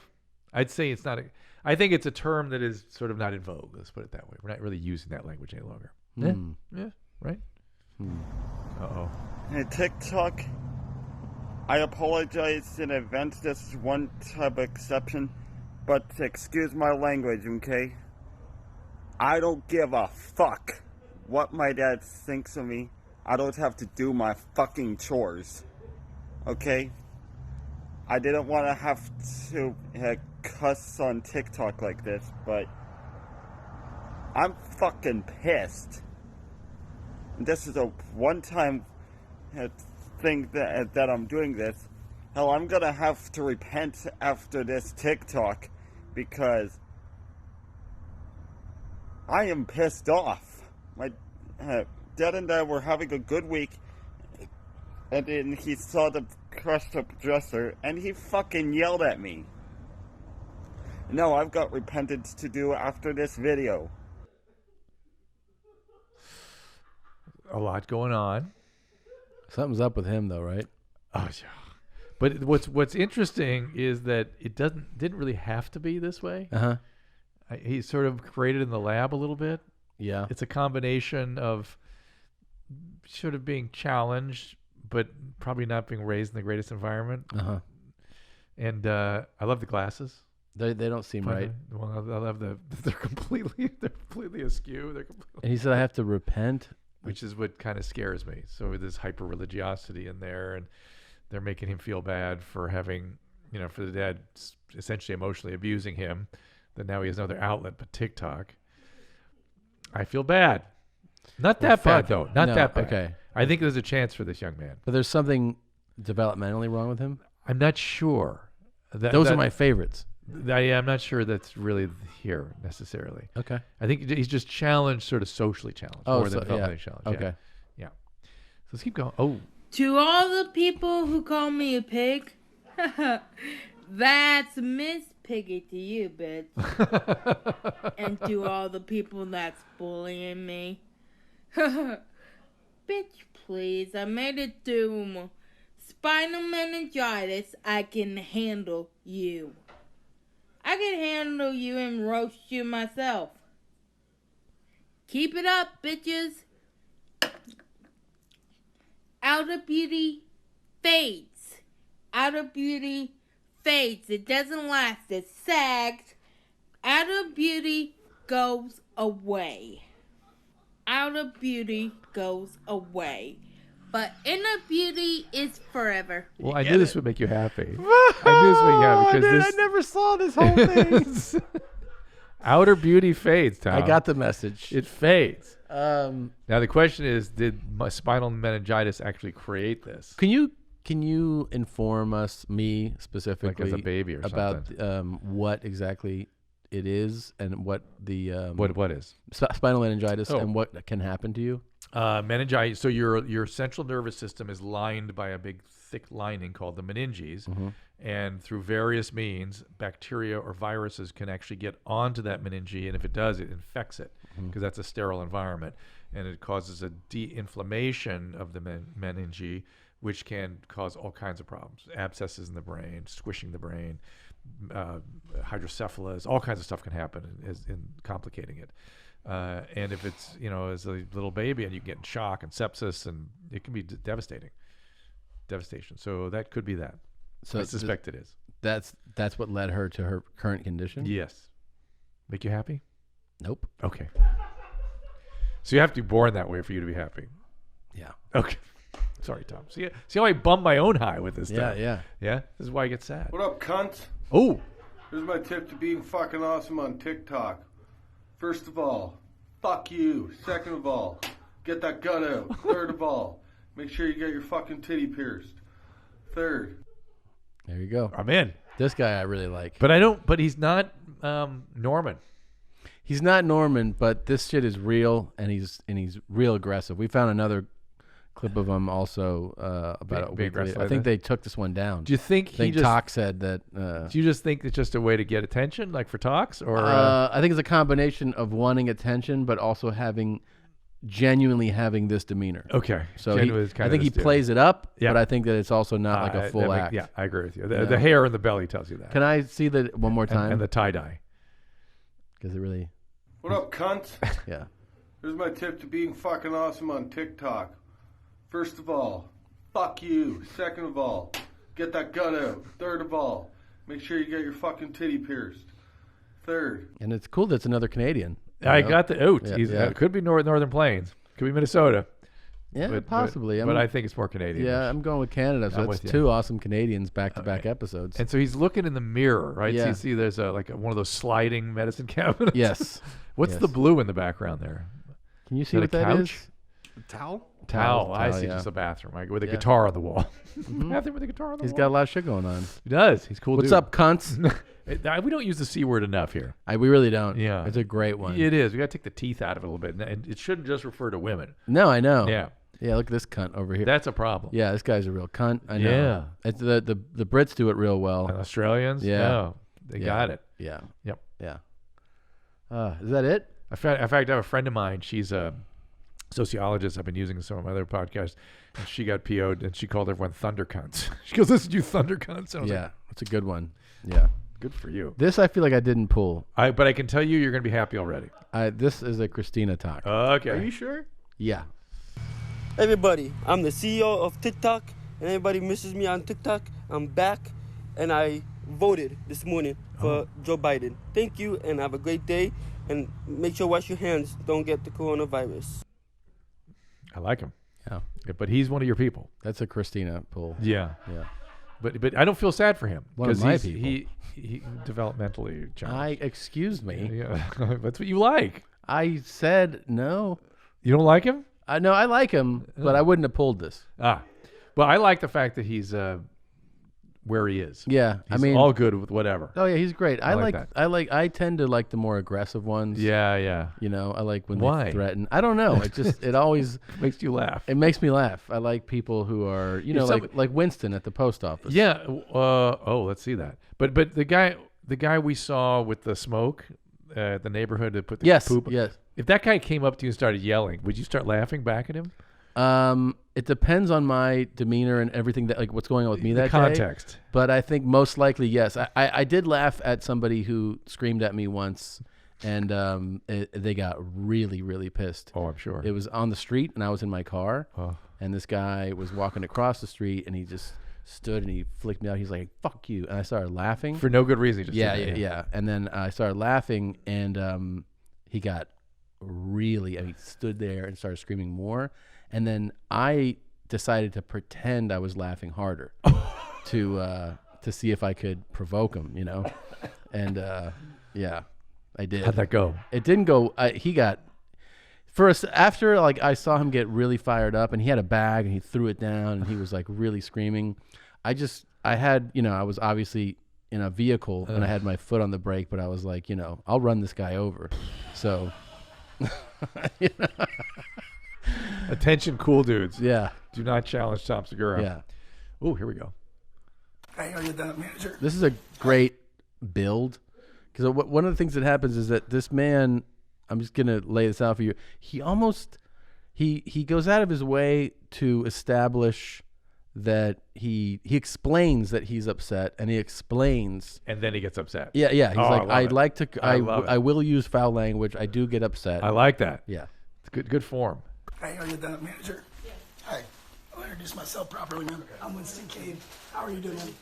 I'd say it's not. I think it's a term that is sort of not in vogue. Let's put it that way. We're not really using that language any longer. Yeah. Right. Uh-oh. Hey, TikTok, I apologize in advance. This is one type of exception, but excuse my language, okay? I don't give a fuck what my dad thinks of me. I don't have to do my fucking chores, okay? I didn't want to have to cuss on TikTok like this, but I'm fucking pissed. This is a one-time thing that I'm doing this. Hell, I'm gonna have to repent after this TikTok because I am pissed off. My dad and I were having a good week, and then he saw the crushed up dresser, and he fucking yelled at me. No, I've got repentance to do after this video. A lot going on. Something's up with him, though, right? Oh yeah. But what's interesting is that it didn't really have to be this way. He's sort of created in the lab a little bit. Yeah. It's a combination of sort of being challenged, but probably not being raised in the greatest environment. And I love the glasses. They don't seem right. Well, I love they're completely askew. And he said I have to repent. Which is what kind of scares me. So there's hyper religiosity in there, and they're making him feel bad for having, for the dad essentially emotionally abusing him. That now he has another outlet but TikTok. I feel bad. Not that bad though. Not that bad. Okay. I think there's a chance for this young man. But there's something developmentally wrong with him. I'm not sure. Those are my favorites. I'm not sure that's really here necessarily. Okay. I think he's just challenged, sort of socially challenged, more than developmentally challenged. Okay. Yeah. So let's keep going. Oh. To all the people who call me a pig, that's Miss Piggy to you, bitch. And to all the people that's bullying me, bitch, please. I made it through spinal meningitis. I can handle you. I can handle you and roast you myself. Keep it up, bitches. Outer beauty fades. Outer beauty fades. It doesn't last. It sags. Outer beauty goes away. Outer beauty goes away. But inner beauty is forever. Well, I knew this would make you happy. I knew this would make you happy because I never saw this whole thing. Outer beauty fades, Tom. I got the message. It fades. Now the question is, did my spinal meningitis actually create this? Can you inform us, me specifically, like as a baby or about something? what exactly it is and what the what is spinal meningitis and what can happen to you? Meningitis. So your central nervous system is lined by a big thick lining called the meninges, and through various means, bacteria or viruses can actually get onto that meninge, and if it does, it infects it because that's a sterile environment, and it causes a de-inflammation of the meninge, which can cause all kinds of problems: abscesses in the brain, squishing the brain, hydrocephalus, all kinds of stuff can happen in complicating it. And if it's, as a little baby and you get shock and sepsis, and it can be devastation. So that could be that. So I suspect it is. That's what led her to her current condition? Yes. Make you happy? Nope. Okay. So you have to be born that way for you to be happy. Yeah. Okay. Sorry, Tom. See how I bummed my own high with this stuff? Yeah. Yeah? This is why I get sad. What up, cunts? Oh. Here's my tip to being fucking awesome on TikTok. First of all, fuck you. Second of all, get that gun out. Third of all, make sure you get your fucking titty pierced. Third. There you go. I'm in. This guy I really like. But he's not Norman. He's not Norman, but this shit is real, and he's real aggressive. We found another clip of him also about a week later. I think they took this one down. Do you think Tok said that? Do you just think it's just a way to get attention, like for talks, or? I think it's a combination of wanting attention, but also genuinely having this demeanor. Okay. So I think he plays it up, but I think that it's also not like a full act. Yeah, I agree with you. The hair in the belly tells you that. Can I see that one more time? And the tie-dye. Because it really... What up, cunts? Yeah. Here's my tip to being fucking awesome on TikTok. First of all, fuck you. Second of all, get that gun out. Third of all, make sure you get your fucking titty pierced. Third. And it's cool that it's another Canadian. I got the oat. Yeah. Could be Northern Plains. Could be Minnesota. Yeah, possibly. But I think it's more Canadian. Yeah, I'm going with Canada. So it's two awesome Canadians back-to-back episodes. And so he's looking in the mirror, right? Yeah. So you see there's one of those sliding medicine cabinets. Yes. What's the blue in the background there? Can you see what that is? A towel? Towel. I see. Yeah. Just a bathroom, right? With a guitar on the wall. Bathroom with a guitar on the wall. He's got a lot of shit going on. He does. He's cool. What's up, cunts? We don't use the C word enough here. We really don't. Yeah. It's a great one. It is. We got to take the teeth out of it a little bit. And it shouldn't just refer to women. No, I know. Yeah. Yeah, look at this cunt over here. That's a problem. Yeah, this guy's a real cunt. I know. Yeah. It's the Brits do it real well. And Australians? Yeah. No, they got it. Yeah. Yep. Yeah. Is that it? In fact, I have a friend of mine. She's a sociologist. I've been using some of my other podcasts. And she got PO'd and she called everyone thunder cunts. She goes, listen, you thunder cunts. And I was like, that's a good one. Yeah. Good for you. This I feel like I didn't pull. But I can tell you, you're going to be happy already. This is a Christina Tok. Okay. Are you sure? Yeah. Everybody, I'm the CEO of TikTok, and everybody misses me on TikTok. I'm back, and I voted this morning for Joe Biden. Thank you, and have a great day, and make sure wash your hands. Don't get the coronavirus. I like him. Yeah. But he's one of your people. That's a Christina pull. Yeah. Yeah. But I don't feel sad for him. One of my people. He developmentally challenged. Excuse me. Yeah. That's what you like. I said no. You don't like him? No, I like him, but I wouldn't have pulled this. Well, I like the fact that he's where he is. Yeah, he's all good with whatever. Oh yeah, he's great. I like that. I tend to like the more aggressive ones. Yeah, yeah. You know, I like when Why? they threaten. I don't know. It always makes you laugh. It makes me laugh. I like people who are, like Winston at the post office. Yeah. Let's see that. But the guy we saw with the smoke at the neighborhood that put the poop. Yes. If that guy came up to you and started yelling, would you start laughing back at him? It depends on my demeanor and everything that what's going on with me that context. day. But I think most likely yes. I did laugh at somebody who screamed at me once, and they got really, really pissed. Oh, I'm sure. It was on the street, and I was in my car, and this guy was walking across the street, and he just stood and he flicked me out. He's like, "Fuck you!" And I started laughing for no good reason. Yeah. And then I started laughing, and he got really. He stood there and started screaming more. And then I decided to pretend I was laughing harder to see if I could provoke him, And I did. How'd that go? It didn't go. He got first after I saw him get really fired up, and he had a bag and he threw it down and he was like really screaming. I was obviously in a vehicle and I had my foot on the brake, but I was like, I'll run this guy over. So. Attention, cool dudes. Yeah. Do not challenge Tom Segura. Yeah. Oh, here we go. Hey, are you the manager? This is a great build because one of the things that happens is that this man, I'm just going to lay this out for you. He almost, he goes out of his way to establish that he explains that he's upset, and he explains. And then he gets upset. Yeah. He's I will use foul language. I do get upset. I like that. Yeah. It's good form. Hey, are you the manager? Yeah. Hi. I'll introduce myself properly, man. I'm Winston Cade. How are you doing, man?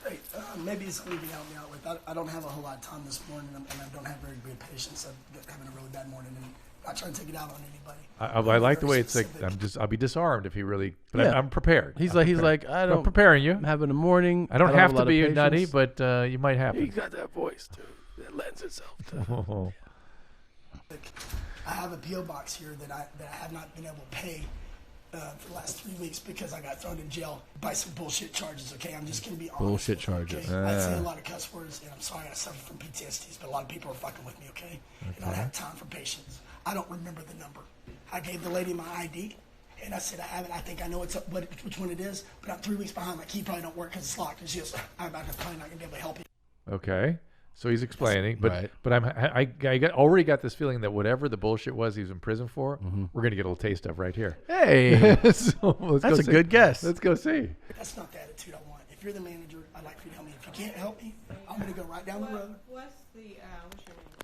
Great. Maybe it's something you can help me out with. I don't have a whole lot of time this morning, and I don't have very good patience. I'm having a really bad morning, and I'm not trying to take it out on anybody. I like the way it's like. I'll be disarmed if he really. But I'm prepared. He's I'm like I'm preparing you. I'm having a morning. I don't have to be nutty, but you might have to. He's got that voice too. That lends itself to. I have a PO box here that I have not been able to pay for the last 3 weeks because I got thrown in jail by some bullshit charges. Okay, I'm just gonna be honest. Bullshit charges. Okay? I say a lot of cuss words, and I'm sorry I suffer from PTSDs, but a lot of people are fucking with me. Okay, and I don't have time for patience. I don't remember the number. I gave the lady my ID, And I said, I haven't. I think I know which one it is, but I'm 3 weeks behind. My key probably don't work because it's locked. And she goes, I'm probably not going to be able to help you. Okay. So he's explaining, but I already got this feeling that whatever the bullshit was he was in prison for, we're going to get a little taste of right here. Hey, so that's a good guess. Let's go see. That's not the attitude I want. If you're the manager, I'd like for you to help me. If you can't help me, I'm going to go right down the road. What's your name?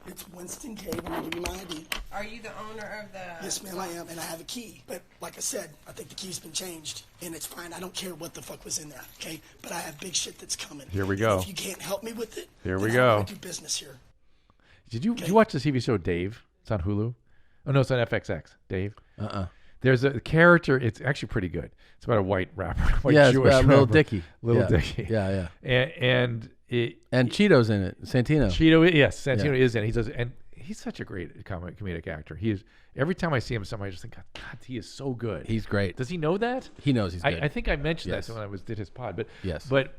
It's Winston Cave. I'm going to give you my ID. Are you the owner of the... Yes, ma'am, I am, and I have a key. But like I said, I think the key's been changed, and it's fine. I don't care what the fuck was in there, okay? But I have big shit that's coming. Here we go. And if you can't help me with it, here we then go. I don't do business here. Did you watch the TV show Dave? It's on Hulu. Oh no, it's on FXX. Dave. There's a character. It's actually pretty good. It's about a white rapper, Jewish rapper. Little Dicky. Little Dicky. Yeah. And Cheeto's in it. Santino. Santino is in it. He does, and he's such a great comedic actor. He is. Every time I see him, I just think, God, he is so good. He's great. Does he know that? He knows he's good. I think I mentioned that when I did his pod. But yes. But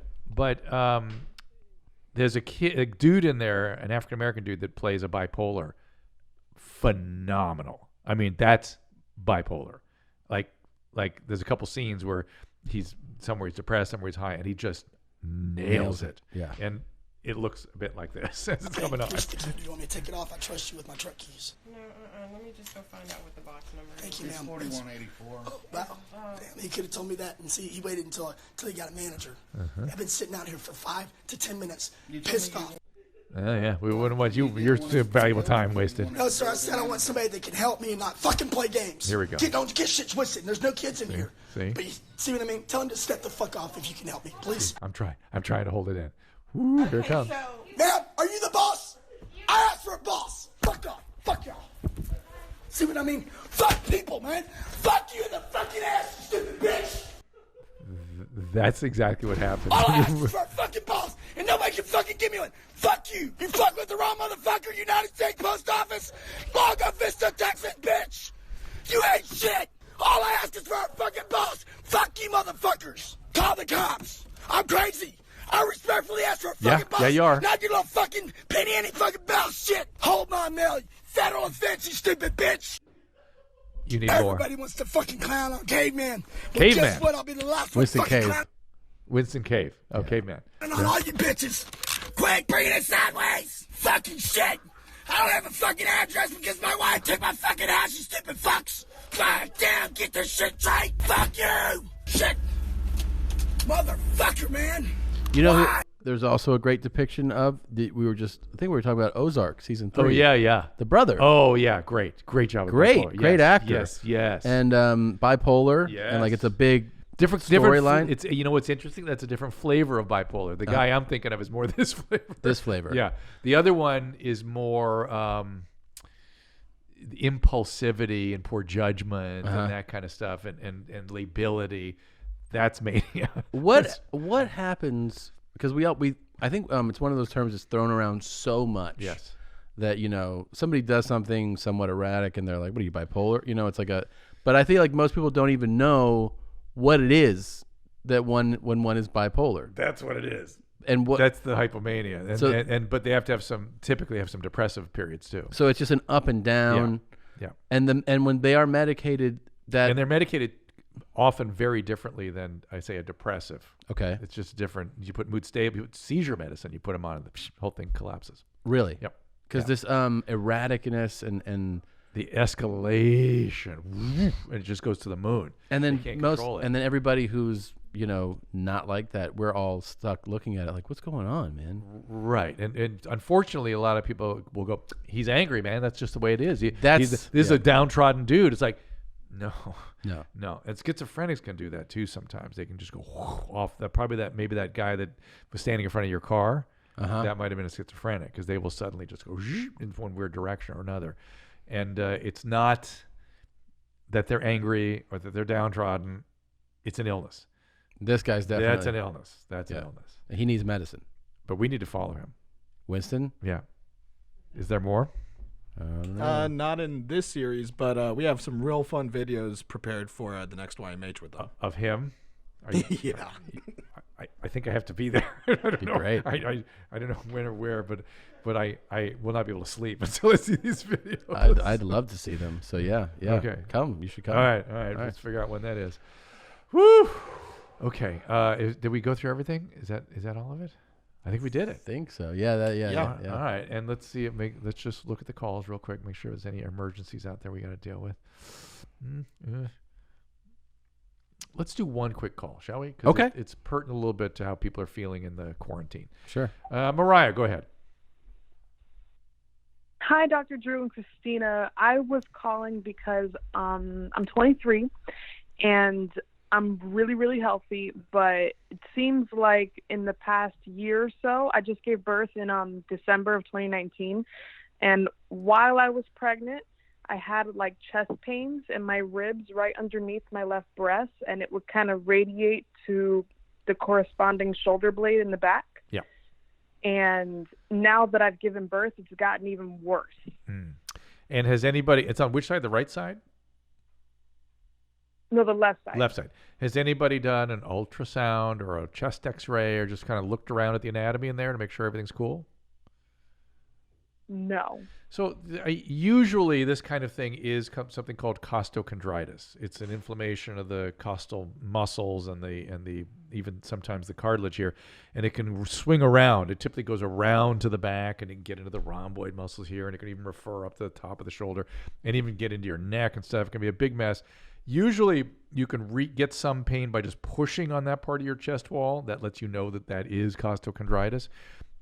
there's a dude in there, an African American dude that plays a bipolar. Phenomenal. I mean, that's bipolar. Like there's a couple scenes where he's depressed, somewhere he's high, and he just nails it. Yeah. And it looks a bit like this as it's coming up. Do you want me to take it off? I trust you with my truck keys. No, let me just go find out what the box number is. Thank you, ma'am. 4184. Oh, wow. Damn, he could have told me that. And see, he waited until he got a manager. I've been sitting out here for 5 to 10 minutes, pissed off. Yeah, we wouldn't want you. Your valuable time wasted. No, sir. I said I want somebody that can help me and not fucking play games. Here we go. Don't get shit twisted. There's no kids in here. See? But you see what I mean? Tell him to step the fuck off if you can help me, please. I'm trying to hold it in. Ooh, here it comes. Ma'am, are you the boss? I asked for a boss. Fuck off. Fuck y'all. See what I mean? Fuck people, man. Fuck you in the fucking ass, you stupid bitch. That's exactly what happened. All I asked is for a fucking boss, and nobody can fucking give me one. Fuck you. You fuck with the wrong motherfucker, United States Post Office, Lago Vista, Texas, bitch. You ain't shit. All I ask is for a fucking boss. Fuck you motherfuckers. Call the cops. I'm crazy. I respectfully ask for a fucking boss. Yeah, you are. Not your little fucking penny any fucking bell shit. Hold my mail. Federal offense, you stupid bitch. You need Everybody more. wants to fucking clown on Caveman. But Caveman. guess what? I'll be the last Winston one fucking Cave. clown. Winston Cave. Oh, Caveman. And on all you bitches, quit bringing it sideways. Fucking shit. I don't have a fucking address because my wife took my fucking house, you stupid fucks. God damn, get this shit straight. Fuck you. Shit. Motherfucker, man. You know, there's also a great depiction of I think we were talking about Ozark season 3. Oh yeah. The brother. Oh yeah, great job. With bipolar. Great actor. Yes. And bipolar. Yes. And like it's a big different storyline. It's what's interesting. That's a different flavor of bipolar. The guy I'm thinking of is more this flavor. This flavor. Yeah. The other one is more impulsivity and poor judgment and that kind of stuff and lability. That's mania. What happens? Because I think it's one of those terms that's thrown around so much. Yes. That somebody does something somewhat erratic and they're like, "What are you, bipolar?" It's like but I feel like most people don't even know what it is that when one is bipolar. That's what it is. And that's the hypomania. But they have to typically have some depressive periods too. So it's just an up and down. Yeah. And when they are medicated, and they're medicated often very differently than I say a depressive. Okay. It's just different. You put mood stable, you put seizure medicine, you put them on, and the whole thing collapses. Really? Yep. Because this erraticness and the escalation, and it just goes to the moon. And then control it. And then everybody who's not like that, we're all stuck looking at it like, what's going on, man? Right. And unfortunately, a lot of people will go, he's angry, man. That's just the way it is. This is a downtrodden dude. It's like, no. And schizophrenics can do that too. Sometimes they can just go off. Maybe that guy that was standing in front of your car, that might have been a schizophrenic because they will suddenly just go in one weird direction or another. And it's not that they're angry or that they're downtrodden. It's an illness. This guy's definitely. That's an illness. That's an illness. He needs medicine. But we need to follow him. Winston? Yeah. Is there more? Not in this series, but we have some real fun videos prepared for the next YMH with them. Of him? Yeah. I think I have to be there. I don't Be know. great. I don't know when or where, but I will not be able to sleep until I see these videos. I'd love to see them. So yeah. Okay. Come. You should come. All right. Let's figure out when that is. Woo. Okay. Did we go through everything? Is that all of it? I think we did it. I think so. Yeah. Yeah. All right. And let's see. Let's just look at the calls real quick. Make sure there's any emergencies out there we got to deal with. Let's do one quick call, shall we? 'Cause Okay. It's pertinent a little bit to how people are feeling in the quarantine. Sure. Mariah, go ahead. Hi, Dr. Drew and Christina. I was calling because I'm 23 and I'm really, really healthy, but it seems like in the past year or so, I just gave birth in December of 2019. And while I was pregnant, I had like chest pains in my ribs right underneath my left breast, and it would kind of radiate to the corresponding shoulder blade in the back. Yeah. And now that I've given birth, it's gotten even worse. And has anybody, it's on which side? The right side? No, the left side. Left side. Has anybody done an ultrasound or a chest x-ray or just kind of looked around at the anatomy in there to make sure everything's cool? No. So usually this kind of thing is something called costochondritis. It's an inflammation of the costal muscles and the even sometimes the cartilage here, and it can swing around. It typically goes around to the back, and it can get into the rhomboid muscles here, and it can even refer up to the top of the shoulder, and even get into your neck and stuff. It can be a big mess. Usually you can get some pain by just pushing on that part of your chest wall. That lets you know that is costochondritis.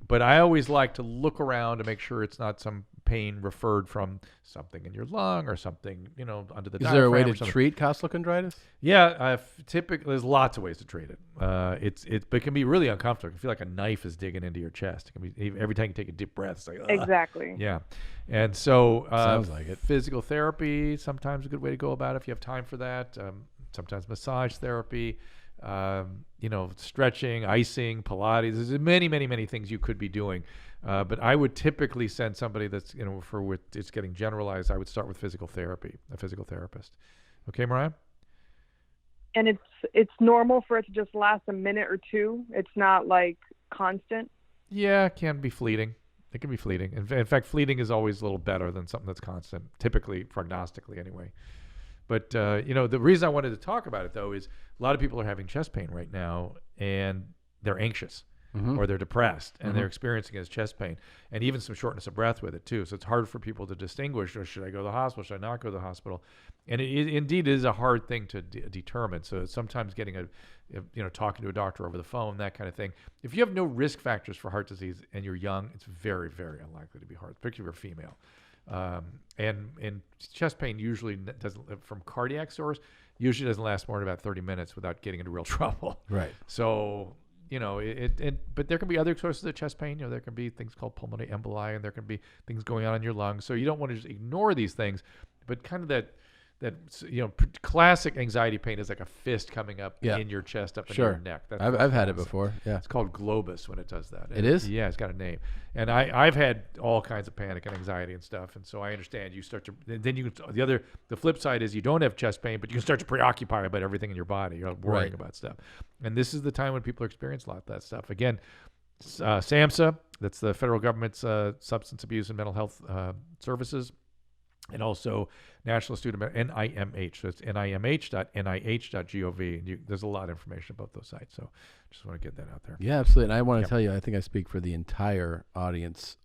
But I always like to look around to make sure it's not some pain referred from something in your lung or something, under the diaphragm. Is there a way to treat costochondritis? Yeah, typically there's lots of ways to treat it. But it can be really uncomfortable. It can feel like a knife is digging into your chest. It can be every time you take a deep breath. It's like exactly. Yeah, and so sounds like it. Physical therapy sometimes a good way to go about it if you have time for that. Sometimes massage therapy. Stretching, icing, Pilates. There's many, many, many things you could be doing. But I would typically send somebody that's, for it's getting generalized, I would start with physical therapy, a physical therapist. Okay, Mariah? And it's normal for it to just last a minute or two. It's not like constant. Yeah, it can be fleeting. It can be fleeting. In fact, fleeting is always a little better than something that's constant, typically, prognostically anyway. But, the reason I wanted to talk about it, though, is a lot of people are having chest pain right now, and they're anxious or they're depressed, and they're experiencing it as chest pain, and even some shortness of breath with it, too. So it's hard for people to distinguish, should I go to the hospital, should I not go to the hospital? And it indeed is a hard thing to determine. So sometimes getting talking to a doctor over the phone, that kind of thing. If you have no risk factors for heart disease and you're young, it's very, very unlikely to be hard, particularly if you're female. And chest pain usually doesn't, from cardiac source, usually doesn't last more than about 30 minutes without getting into real trouble. Right. So, but there can be other sources of chest pain. There can be things called pulmonary emboli, and there can be things going on in your lungs. So you don't want to just ignore these things, but kind of that classic anxiety pain is like a fist coming up in your chest, up in your neck. I've had it before. Yeah, it's called globus when it does that. It is? Yeah, it's got a name. And I've had all kinds of panic and anxiety and stuff, and so I understand. You start to then the flip side is you don't have chest pain, but you can start to preoccupy about everything in your body. You're worrying about stuff, and this is the time when people experience a lot of that stuff. Again, SAMHSA, that's the federal government's substance abuse and mental health services. And also National Institute of NIMH. So it's nimh.nih.gov. There's a lot of information about those sites. So just want to get that out there. Yeah, absolutely. And I want to tell you, I think I speak for the entire audience,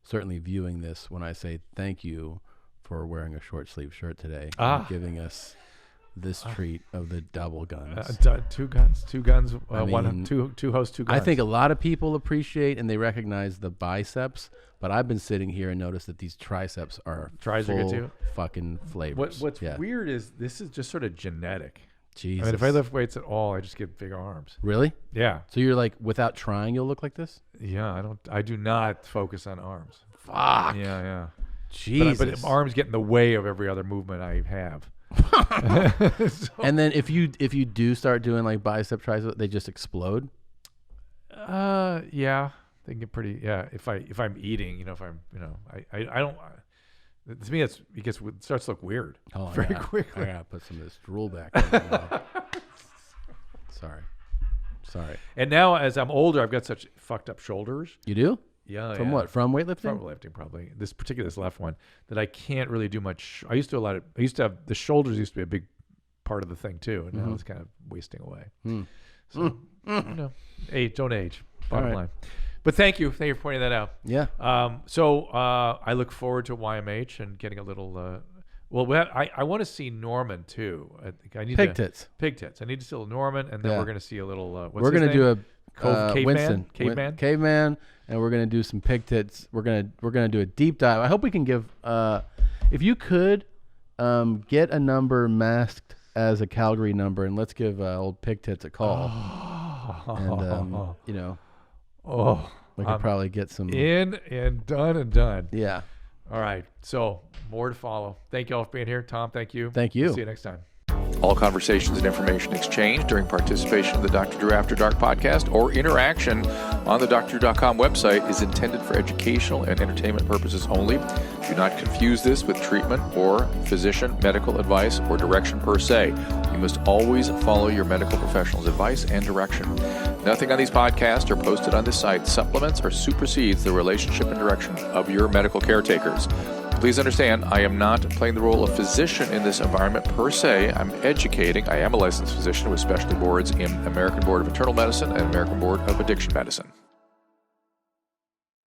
certainly viewing this, when I say thank you for wearing a short sleeve shirt today and giving us this treat of the double guns. Two guns. Two hosts, two guns. I think a lot of people appreciate and they recognize the biceps, but I've been sitting here and noticed that these triceps are full fucking flavors. What's weird is this is just sort of genetic. Jesus. I mean, if I lift weights at all, I just get bigger arms. Really? Yeah. So you're like, without trying, you'll look like this? Yeah, I do not focus on arms. Fuck. Yeah. Jesus. But arms get in the way of every other movement I have. And then if you do start doing like bicep tricep, they just explode. Yeah, they get pretty. Yeah, if I'm eating, I don't. To me, it starts to look weird. Very quickly. I gotta put some of this drool back in. Sorry. Sorry. And now, as I'm older, I've got such fucked up shoulders. You do? Yeah. From what? From weightlifting? From weightlifting, probably. This left one, that I can't really do much. I used to have the shoulders used to be a big part of the thing too, and now it's kind of wasting away. So, don't age. Bottom line. But thank you for pointing that out. Yeah. So I look forward to YMH and getting a little. I want to see Norman too. I need Pig tits. Pig tits. I need to see a little Norman, and then we're going to see a little. We're going to do a caveman. Caveman, and we're going to do some pig tits. We're gonna do a deep dive. I hope we can give. If you could, get a number masked as a Calgary number, and let's give old pig tits a call. And we could probably get some in and done. Yeah. All right. So more to follow. Thank you all for being here. Tom, thank you. Thank you. See you next time. All conversations and information exchanged during participation in the Dr. Drew After Dark podcast or interaction on the drdrew.com website is intended for educational and entertainment purposes only. Do not confuse this with treatment or physician medical advice or direction per se. You must always follow your medical professional's advice and direction. Nothing on these podcasts or posted on this site supplements or supersedes the relationship and direction of your medical caretakers. Please understand, I am not playing the role of physician in this environment per se. I'm educating. I am a licensed physician with specialty boards in American Board of Internal Medicine and American Board of Addiction Medicine.